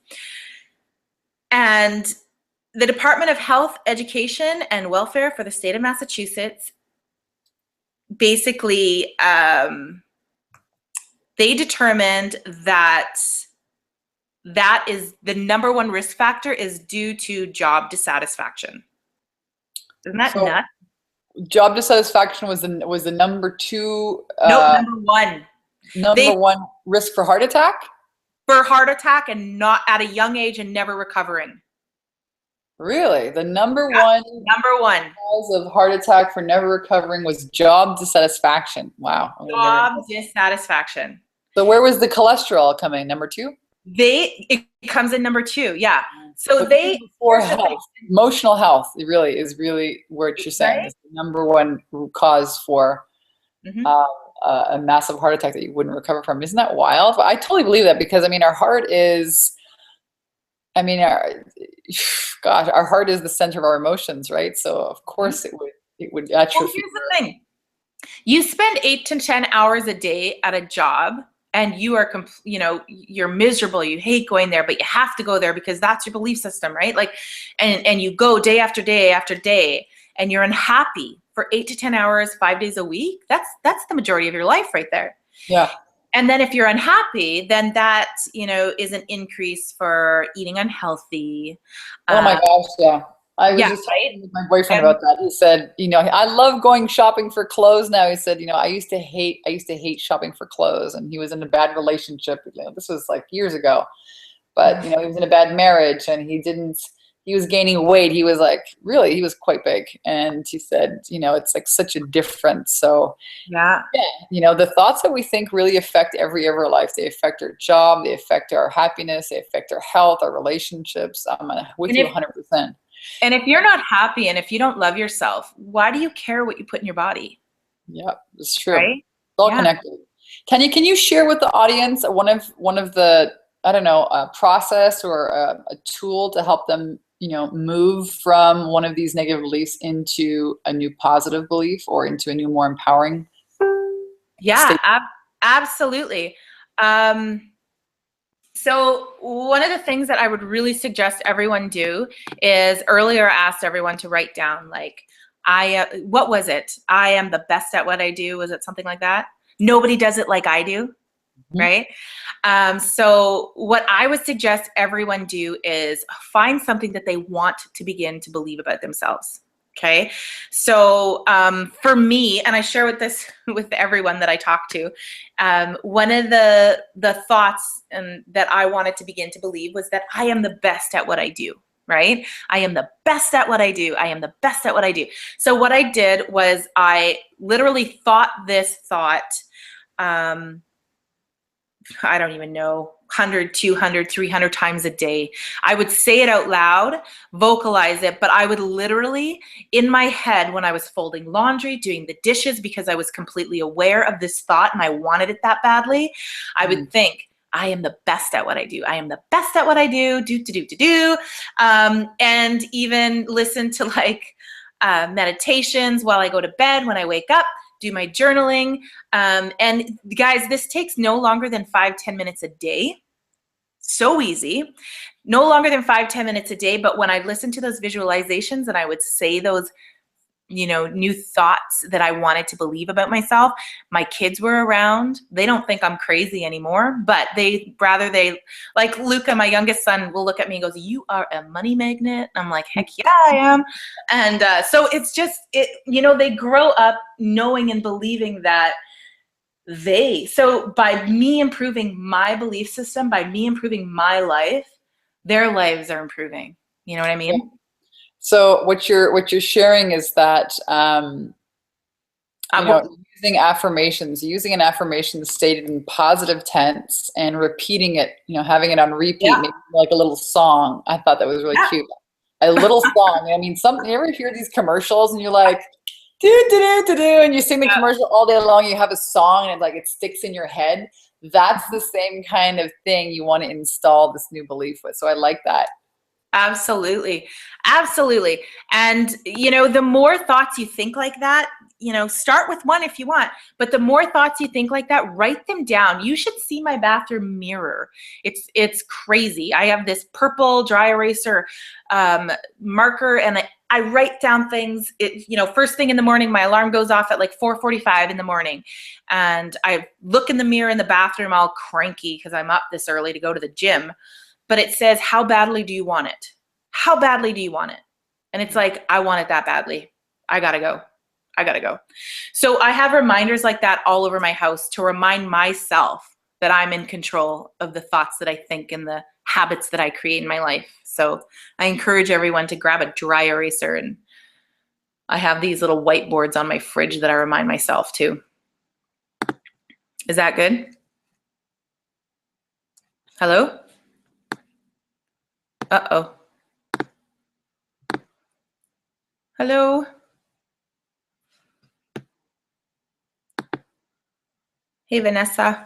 And the Department of Health, Education, and Welfare for the state of Massachusetts basically, they determined that is the #1 risk factor is due to job dissatisfaction. Isn't that nuts? Job dissatisfaction was the #2. No, #1. #1 risk for heart attack? For heart attack, and not at a young age and never recovering. Really? The #1 cause of heart attack for never recovering was job dissatisfaction. Wow. Job dissatisfaction. So where was the cholesterol coming? #2? It comes in #2, yeah. So they before health, emotional health, it really is what you're saying. Right? It's the #1 cause for a massive heart attack that you wouldn't recover from. Isn't that wild? But I totally believe that, because I mean, our heart is, I mean, our heart is the center of our emotions, right? So of course it would atrophy. Well, here's the thing. You spend 8 to 10 hours a day at a job, and you are, you're miserable. You hate going there, but you have to go there because that's your belief system, right? Like, and you go day after day after day, and you're unhappy for 8 to 10 hours, 5 days a week. That's the majority of your life right there. Yeah. And then if you're unhappy, then that, is an increase for eating unhealthy. Oh my gosh, yeah. I was just talking with my boyfriend about that. He said, I love going shopping for clothes now. He said, I used to hate shopping for clothes, and he was in a bad relationship. This was like years ago, but he was in a bad marriage, and he was gaining weight. He was he was quite big. And he said, it's like such a difference. So yeah, the thoughts that we think really affect every area of our life. They affect our job, they affect our happiness, they affect our health, our relationships. I'm with you 100%. And if you're not happy and if you don't love yourself, why do you care what you put in your body? Yeah, it's true. Right? It's all connected. Tanya, can you share with the audience one of the, I don't know, a process or a tool to help them, move from one of these negative beliefs into a new positive belief, or into a new, more empowering state? Absolutely. So one of the things that I would really suggest everyone do is, earlier I asked everyone to write down, like, what was it? I am the best at what I do. Was it something like that? Nobody does it like I do, right? So what I would suggest everyone do is find something that they want to begin to believe about themselves. Okay. So for me, and I share this with everyone that I talk to, one of the thoughts that I wanted to begin to believe was that I am the best at what I do, right? I am the best at what I do. I am the best at what I do. So what I did was I literally thought this thought I don't even know, 100, 200, 300 times a day. I would say it out loud, vocalize it, but I would literally, in my head, when I was folding laundry, doing the dishes, because I was completely aware of this thought and I wanted it that badly, I would think, I am the best at what I do. I am the best at what I do, and even listen to like meditations while I go to bed, when I wake up, do my journaling. And guys, this takes no longer than 5-10 minutes a day. So easy. No longer than 5-10 minutes a day. But when I listened to those visualizations and I would say those, you know, new thoughts that I wanted to believe about myself, my kids were around. They don't think I'm crazy anymore, but they like Luca, my youngest son, will look at me and goes, "You are a money magnet." I'm like, heck yeah, I am. And so it's just, you know, they grow up knowing and believing that so by me improving my belief system, by me improving my life, their lives are improving. You know what I mean? So what you're sharing is that you know, using an affirmation stated in positive tense and repeating it, you know, having it on repeat, maybe like a little song. I thought that was really cute. A little song. I mean, you ever hear these commercials and you're like, do do do do do, and you sing the commercial all day long. You have a song and it sticks in your head. That's the same kind of thing you want to install this new belief with. So I like that. Absolutely. Absolutely. And, you know, the more thoughts you think like that, you know, start with one if you want, but the more thoughts you think like that, write them down. You should see my bathroom mirror. It's crazy. I have this purple dry eraser marker, and I write down things. You know, first thing in the morning, my alarm goes off at like 4:45 in the morning. And I look in the mirror in the bathroom all cranky because I'm up this early to go to the gym. But it says, how badly do you want it? How badly do you want it? And it's like, I want it that badly. I gotta go. I gotta go. So I have reminders like that all over my house to remind myself that I'm in control of the thoughts that I think and the habits that I create in my life. So I encourage everyone to grab a dry eraser, and I have these little whiteboards on my fridge that I remind myself too. Is that good? Hello? Uh-oh. Hello? Hey, Vanessa.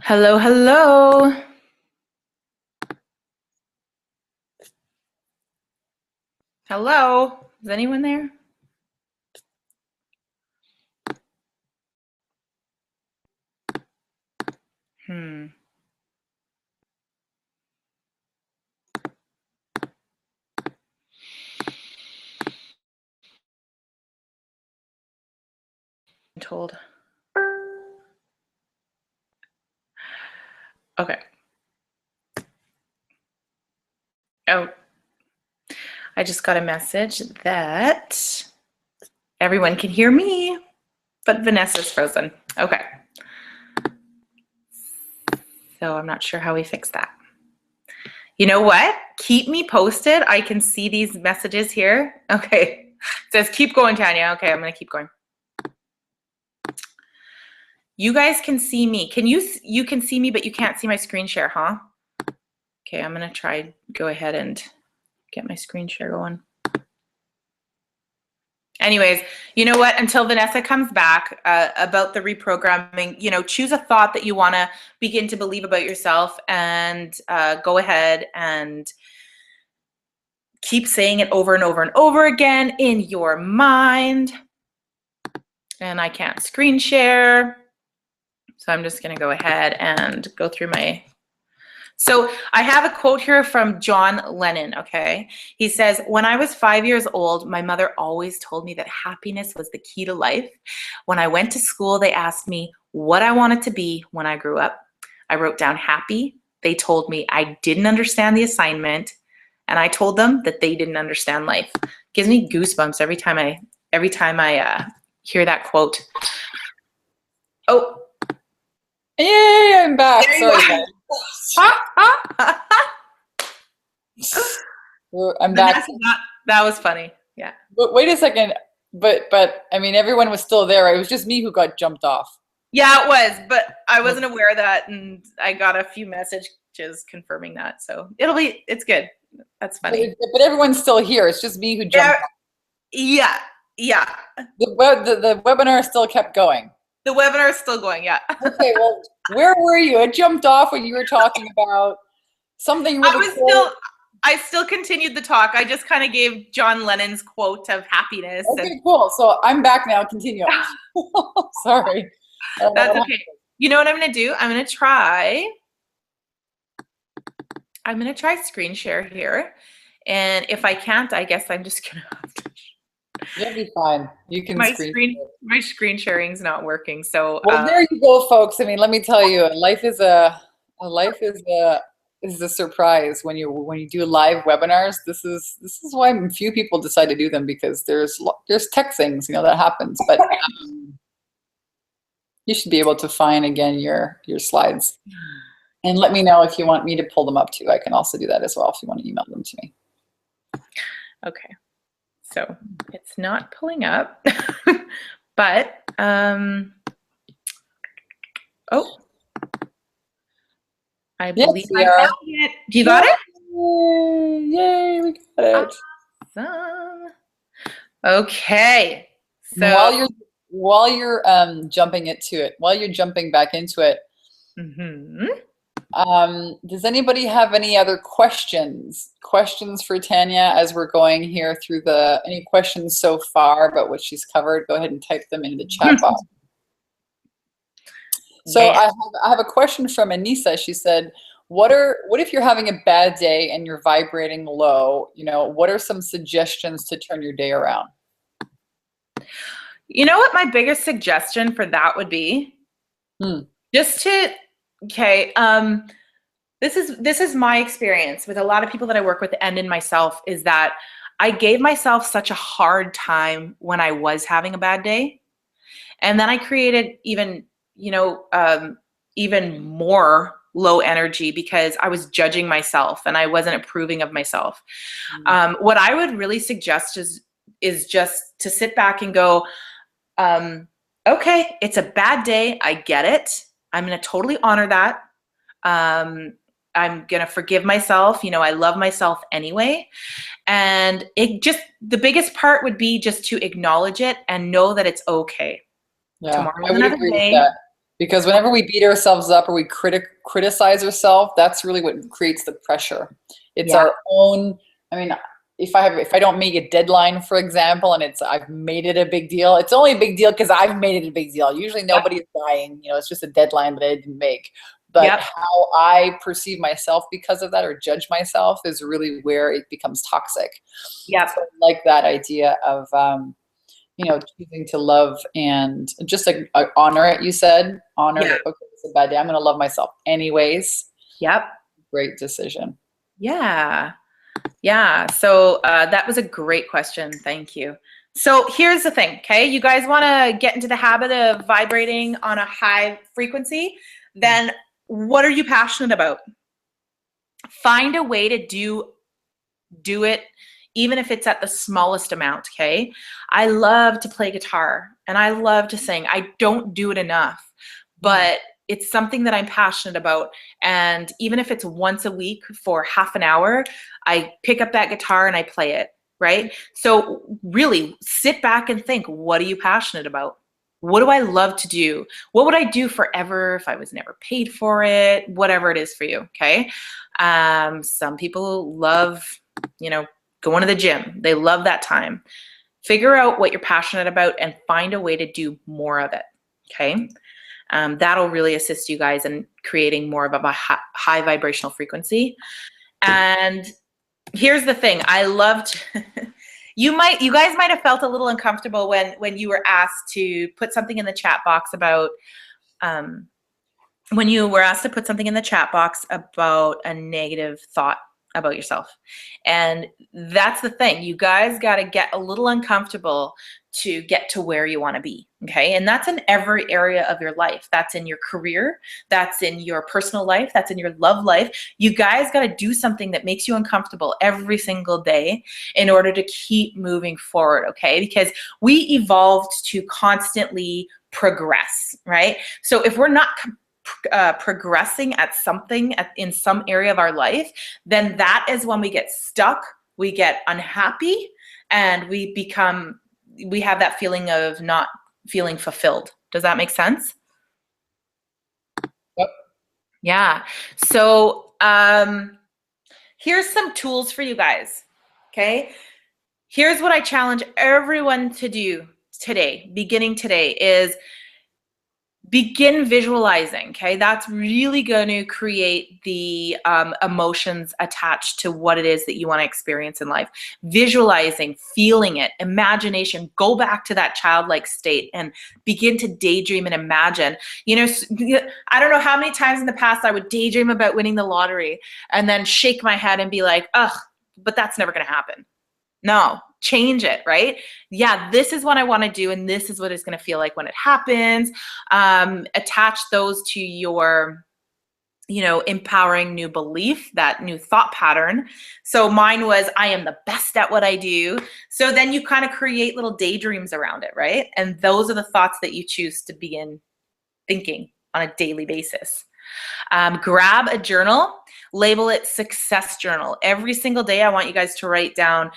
Hello, hello. Hello? Is anyone there? I'm told. Okay. Oh, I just got a message that everyone can hear me, but Vanessa's frozen. Okay. So I'm not sure how we fix that. You know what? Keep me posted. I can see these messages here. Okay. It says, keep going, Tanya. Okay, I'm going to keep going. You guys can see me. You can see me, but you can't see my screen share, huh? Okay, I'm going to try go ahead and get my screen share going. Anyways, you know what? Until Vanessa comes back about the reprogramming, you know, choose a thought that you want to begin to believe about yourself, and go ahead and keep saying it over and over and over again in your mind. And I can't screen share, so I'm just going to go ahead and go through my... So I have a quote here from John Lennon, okay? He says, when I was 5 years old, my mother always told me that happiness was the key to life. When I went to school, they asked me what I wanted to be when I grew up. I wrote down happy. They told me I didn't understand the assignment, and I told them that they didn't understand life. It gives me goosebumps every time I hear that quote. Oh. Yay, I'm back. There you Sorry, go. guys. I'm back. That was funny. Yeah. But wait a second. But I mean, everyone was still there. Right? It was just me who got jumped off. Yeah, it was, but I wasn't aware of that, and I got a few messages confirming that. So it's good. That's funny. But everyone's still here. It's just me who jumped off. Yeah. Yeah. The webinar still kept going. The webinar is still going. Yeah. Okay, well, where were you? It jumped off when you were talking about something really cool. I still continued the talk. I just kind of gave John Lennon's quote of happiness. Okay, cool. So I'm back now. Continue. Sorry. That's okay. You know what I'm going to do? I'm going to try screen share here. And if I can't, I guess I'm just going to have to. You'll be fine. You can my screen sharing's not working. So well, there you go, folks. I mean, let me tell you, life is a surprise when you do live webinars. This is why few people decide to do them, because there's tech things, that happens. But you should be able to find again your slides, and let me know if you want me to pull them up too. I can also do that as well if you want to email them to me. Okay. So it's not pulling up, but, oh, I believe I found it. You got it? Yay, we got it. Awesome. Okay. So while you're jumping back into it, does anybody have any other questions for Tanya as we're going here through any questions so far about what she's covered? Go ahead and type them into the chat box. So I have a question from Anissa. She said, what if you're having a bad day and you're vibrating low? What are some suggestions to turn your day around? You know what my biggest suggestion for that would be? Just to, okay, this is my experience with a lot of people that I work with and in myself, is that I gave myself such a hard time when I was having a bad day. And then I created even more low energy because I was judging myself and I wasn't approving of myself. What I would really suggest is just to sit back and go, okay, it's a bad day. I get it. I'm going to totally honor that. I'm going to forgive myself. I love myself anyway. And the biggest part would be just to acknowledge it and know that it's okay. Yeah, tomorrow's I would another agree day. with that. Because whenever we beat ourselves up or we criticize ourselves, that's really what creates the pressure. It's our own. I mean, if I don't make a deadline, for example, and I've made it a big deal, it's only a big deal because I've made it a big deal. Usually nobody's dying. It's just a deadline that I didn't make. But how I perceive myself because of that, or judge myself, is really where it becomes toxic. Yeah. So I like that idea of choosing to love and just honor it. You said honor it. Okay, it's a bad day. I'm going to love myself anyways. Yep. Great decision. Yeah. Yeah. So that was a great question. Thank you. So here's the thing. Okay. You guys want to get into the habit of vibrating on a high frequency? Then what are you passionate about? Find a way to do it, even if it's at the smallest amount, okay? I love to play guitar and I love to sing. I don't do it enough, but it's something that I'm passionate about. And even if it's once a week for half an hour, I pick up that guitar and I play it, right? So really sit back and think, what are you passionate about? What do I love to do? What would I do forever if I was never paid for it? Whatever it is for you, okay? Some people love, going to the gym. They love that time. Figure out what you're passionate about and find a way to do more of it, okay? That'll really assist you guys in creating more of a high vibrational frequency. And here's the thing. I loved, you guys might have felt a little uncomfortable when you were asked to put something in the chat box about, a negative thought about yourself. And that's the thing. You guys got to get a little uncomfortable to get to where you want to be. Okay. And that's in every area of your life. That's in your career. That's in your personal life. That's in your love life. You guys got to do something that makes you uncomfortable every single day in order to keep moving forward. Okay. Because we evolved to constantly progress, right? So if we're not progressing at something in some area of our life, then that is when we get stuck, we get unhappy, and we have that feeling of not feeling fulfilled. Does that make sense? Yep. Yeah. So here's some tools for you guys. Okay. Here's what I challenge everyone to do today, beginning today, is begin visualizing. Okay, that's really going to create the emotions attached to what it is that you want to experience in life. Visualizing, feeling it, imagination. Go back to that childlike state and begin to daydream and imagine. You know, I don't know how many times in the past I would daydream about winning the lottery and then shake my head and be like, ugh, but that's never going to happen. No, change it, right? Yeah, this is what I want to do, and this is what it's going to feel like when it happens. Attach those to your, empowering new belief, that new thought pattern. So mine was, I am the best at what I do. So then you kind of create little daydreams around it, right? And those are the thoughts that you choose to begin thinking on a daily basis. Grab a journal, label it success journal. Every single day, I want you guys to write down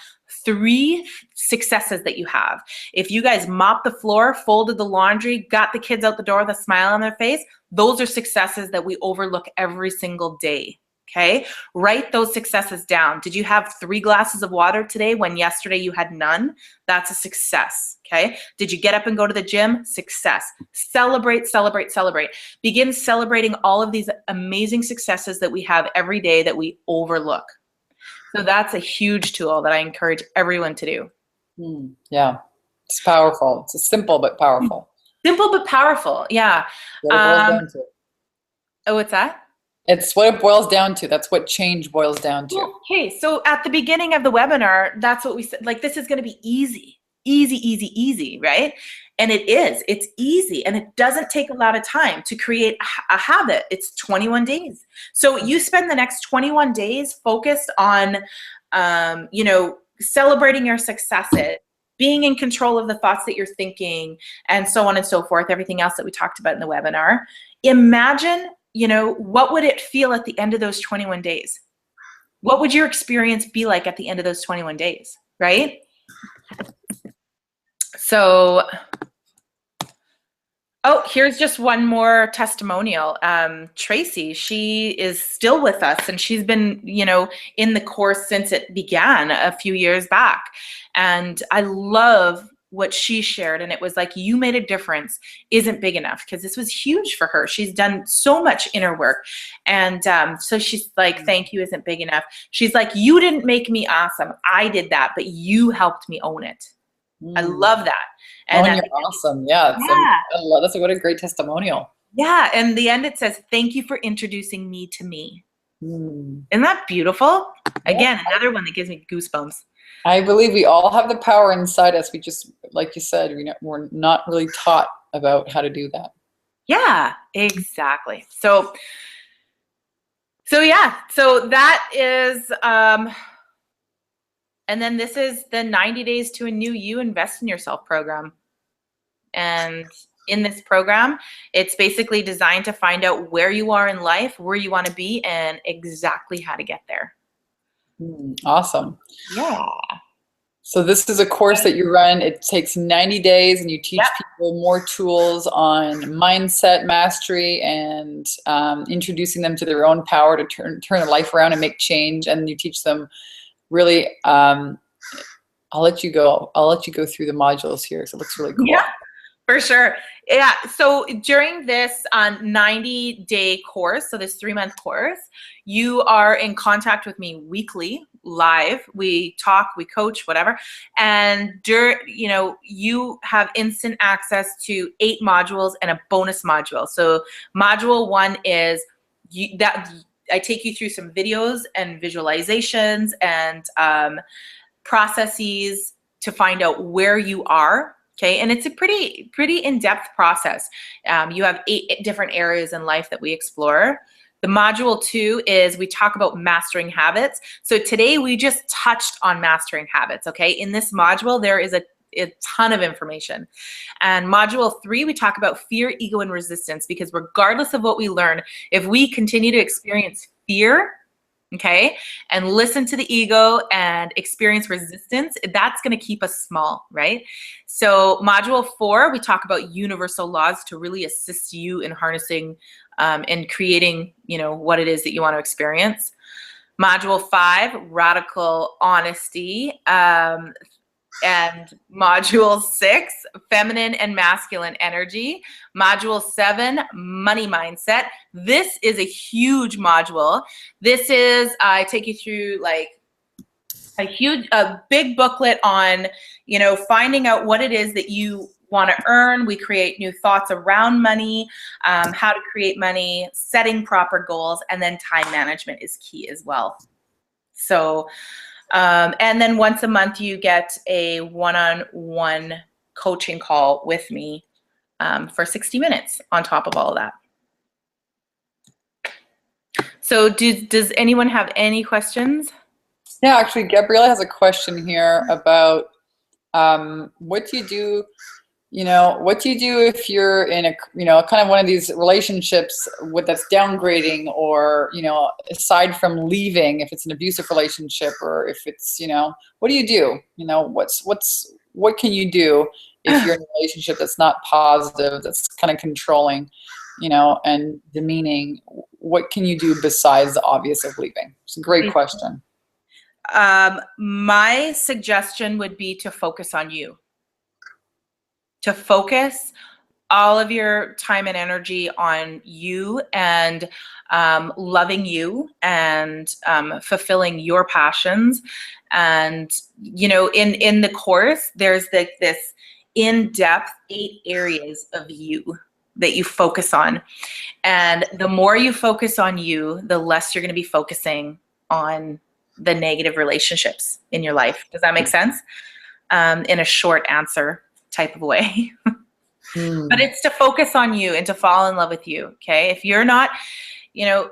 3 successes that you have. If you guys mopped the floor, folded the laundry, got the kids out the door with a smile on their face, those are successes that we overlook every single day. Okay, write those successes down. Did you have 3 glasses of water today when yesterday you had none? That's a success. Okay, did you get up and go to the gym? Success. Celebrate, celebrate, celebrate. Begin celebrating all of these amazing successes that we have every day that we overlook. So that's a huge tool that I encourage everyone to do. Yeah, it's powerful. It's simple but powerful. Simple but powerful. Yeah. What it boils down to. Oh, what's that? It's what it boils down to. That's what change boils down to. Okay, so at the beginning of the webinar, that's what we said. Like, this is going to be easy, easy, easy, easy, right? And it is. It's easy, and it doesn't take a lot of time to create a habit. It's 21 days. So you spend the next 21 days focused on, celebrating your successes, being in control of the thoughts that you're thinking, and so on and so forth, everything else that we talked about in the webinar. Imagine, what would it feel at the end of those 21 days? What would your experience be like at the end of those 21 days, right? So, here's just one more testimonial. Tracey, she is still with us, and she's been, in the course since it began a few years back. And I love what she shared, and it was like, you made a difference isn't big enough, because this was huge for her. She's done so much inner work, and so she's like, thank you isn't big enough. She's like, you didn't make me awesome, I did that, but you helped me own it. I love that. And you're awesome. Yeah, I love that's what a great testimonial. Yeah, and the end it says, thank you for introducing me to me. Isn't that beautiful? Again, another one that gives me goosebumps. I believe we all have the power inside us. We just, like you said, we're not really taught about how to do that. Yeah, exactly. So yeah, so that is, and then this is the 90 Days to a New You Invest in Yourself program. And in this program, it's basically designed to find out where you are in life, where you want to be, and exactly how to get there. Awesome. Yeah. So this is a course that you run. It takes 90 days, and you teach people more tools on mindset mastery and introducing them to their own power to turn their life around and make change. And you teach them really, I'll let you go through the modules here. So it looks really cool. Yeah, for sure. Yeah, so during this 90-day course, so this 3-month course, you are in contact with me weekly, live. We talk, we coach, whatever. And you have instant access to 8 modules and a bonus module. So module 1 is I take you through some videos and visualizations and processes to find out where you are. Okay, and it's a pretty in-depth process. You have 8 different areas in life that we explore. The module 2 is we talk about mastering habits. So today we just touched on mastering habits. Okay, in this module there is a ton of information. And module 3, we talk about fear, ego, and resistance, because regardless of what we learn, if we continue to experience fear, okay, and listen to the ego and experience resistance, that's going to keep us small, right? So module 4, we talk about universal laws to really assist you in harnessing and creating, you know, what it is that you want to experience. Module 5, radical honesty. And module 6, feminine and masculine energy. Module 7, money mindset. This is a huge module. This is, I take you through like a big booklet on, you know, finding out what it is that you want to earn. We create new thoughts around money, how to create money, setting proper goals, and then time management is key as well. So, and then once a month you get a one-on-one coaching call with me for 60 minutes on top of all of that. So does anyone have any questions? Yeah, actually, Gabriella has a question here about what do you do? You know, what do you do if you're in a, you know, kind of one of these relationships that's downgrading, or, you know, aside from leaving, if it's an abusive relationship, or if it's, you know, what do you do? You know, what can you do if you're in a relationship that's not positive, that's kind of controlling, you know, and demeaning? What can you do besides the obvious of leaving? It's a great question. My suggestion would be to focus on you. To focus all of your time and energy on you and loving you and fulfilling your passions. And, you know, in the course, there's this in-depth 8 areas of you that you focus on. And the more you focus on you, the less you're going to be focusing on the negative relationships in your life. Does that make sense? In a short answer type of way. But it's to focus on you and to fall in love with you. Okay. If you're not, you know,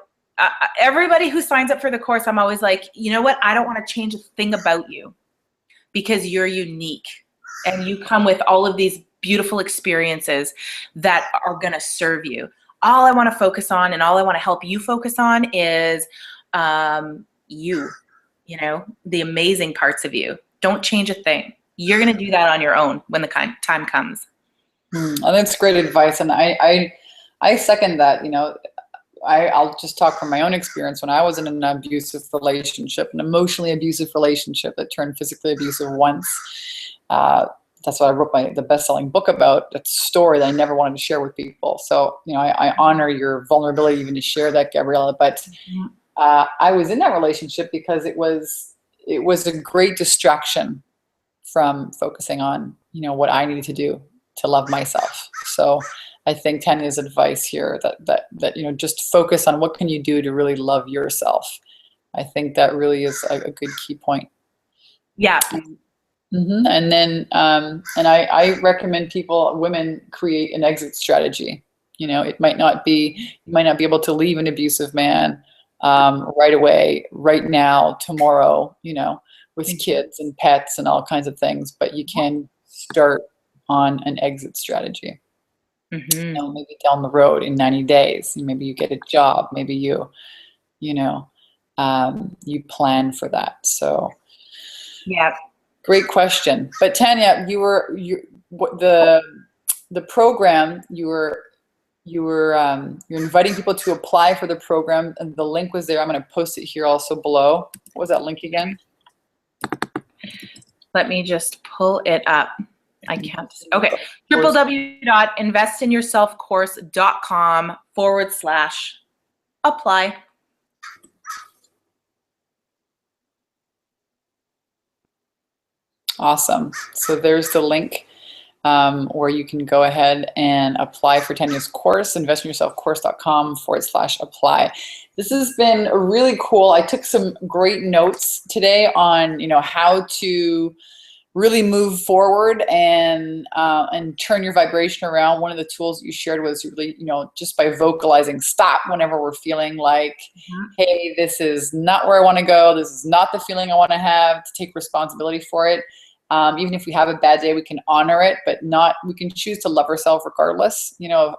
everybody who signs up for the course, I'm always like, you know what? I don't want to change a thing about you, because you're unique and you come with all of these beautiful experiences that are going to serve you. All I want to focus on and all I want to help you focus on is you know, the amazing parts of you. Don't change a thing. You're going to do that on your own when the time comes. And that's great advice. And I second that. You know, I'll just talk from my own experience. When I was in an abusive relationship, an emotionally abusive relationship that turned physically abusive once, that's what I wrote the best-selling book about. That story that I never wanted to share with people. So, you know, I honor your vulnerability even to share that, Gabriella. But I was in that relationship because it was a great distraction from focusing on, you know, what I needed to do to love myself. So I think Tanya's advice here that you know, just focus on what can you do to really love yourself. I think that really is a good key point. Yeah. And then and I recommend women create an exit strategy. You know, you might not be able to leave an abusive man right away, right now, tomorrow, you know, with kids and pets and all kinds of things, but you can start on an exit strategy. You know, maybe down the road in 90 days, maybe you get a job, maybe you know, you plan for that. So yeah, great question. But Tanya, the program you're inviting people to apply for the program, and the link was there. I'm going to post it here also below. What was that link again? Let me just pull it up. I can't. Okay. www.investinyourselfcourse.com/apply. Awesome. So there's the link. or you can go ahead and apply for Tanya's course, investinyourselfcourse.com/apply. This has been really cool. I took some great notes today on, how to really move forward and turn your vibration around. One of the tools that you shared was really, just by vocalizing stop whenever we're feeling like, hey, this is not where I want to go. This is not the feeling I want to have, to take responsibility for it. Even if we have a bad day, we can honor it, but we can choose to love ourselves regardless,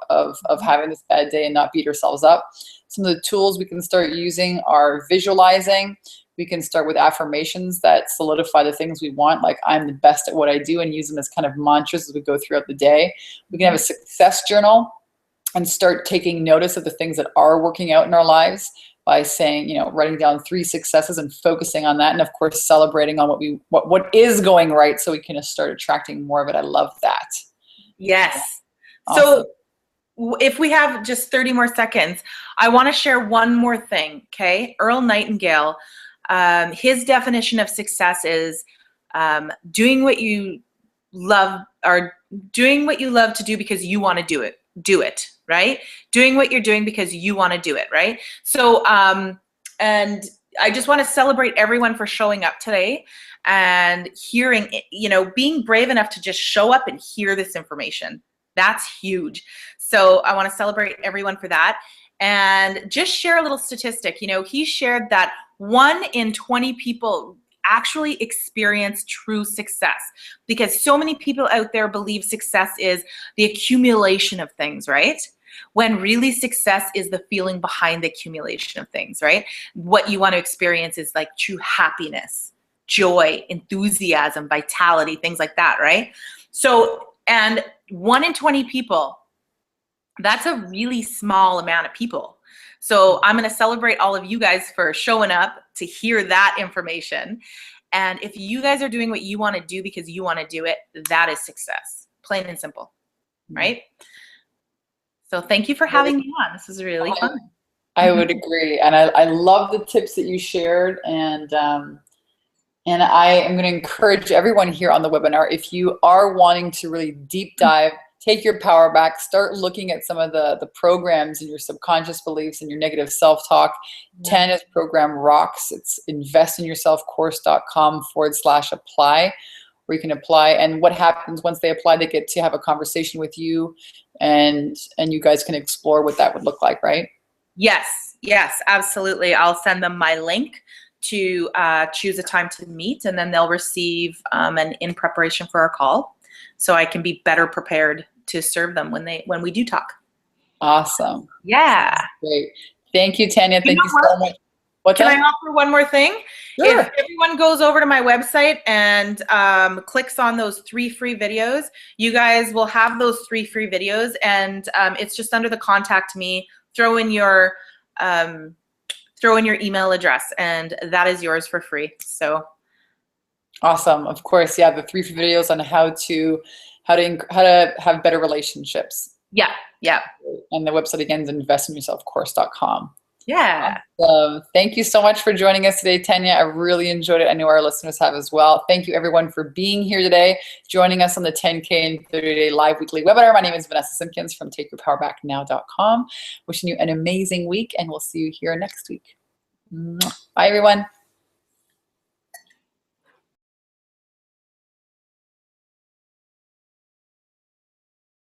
of having this bad day and not beat ourselves up. Some of the tools we can start using are visualizing. We can start with affirmations that solidify the things we want, like I'm the best at what I do, and use them as kind of mantras as we go throughout the day. We can have a success journal and start taking notice of the things that are working out in our lives by saying, writing down 3 successes and focusing on that. And of course, celebrating on what is going right, so we can start attracting more of it. I love that. Yes. Awesome. So if we have just 30 more seconds, I want to share one more thing. Okay. Earl Nightingale, his definition of success is doing what you love, or doing what you love to do because you want to do it, right? Doing what you're doing because you want to do it, right? So, and I just want to celebrate everyone for showing up today and hearing, being brave enough to just show up and hear this information. That's huge. So I want to celebrate everyone for that. And just share a little statistic. He shared that 1 in 20 people actually experience true success, because so many people out there believe success is the accumulation of things, right? When really success is the feeling behind the accumulation of things, right? What you want to experience is like true happiness, joy, enthusiasm, vitality, things like that, right? So, and 1 in 20 people, that's a really small amount of people. So I'm going to celebrate all of you guys for showing up to hear that information. And if you guys are doing what you want to do because you want to do it, that is success, plain and simple, right? So thank you for having me on. This was really fun. I would agree. And I love the tips that you shared. And I am going to encourage everyone here on the webinar, if you are wanting to really deep dive, take your power back, start looking at some of the programs and your subconscious beliefs and your negative self-talk. Tanya's program rocks. It's investinyourselfcourse.com/apply, where you can apply. And what happens once they apply, they get to have a conversation with you, and you guys can explore what that would look like, right? Yes, absolutely. I'll send them my link to choose a time to meet, and then they'll receive an in preparation for our call, so I can be better prepared to serve them when we do talk. Awesome. Yeah. Great. Thank you, Tanya. Thank you so much. Can I offer one more thing? Sure. If everyone goes over to my website and clicks on those 3 free videos, you guys will have those 3 free videos, and it's just under the contact me. Throw in your email address, and that is yours for free. So awesome. Of course, yeah, the 3 free videos on how to have better relationships. Yeah. And the website again is investinyourselfcourse.com. Yeah. Thank you so much for joining us today, Tanya. I really enjoyed it. I know our listeners have as well. Thank you everyone for being here today, joining us on the 10K in 30-day live weekly webinar. My name is Vanessa Simpkins from takeyourpowerbacknow.com. Wishing you an amazing week, and we'll see you here next week. Bye, everyone.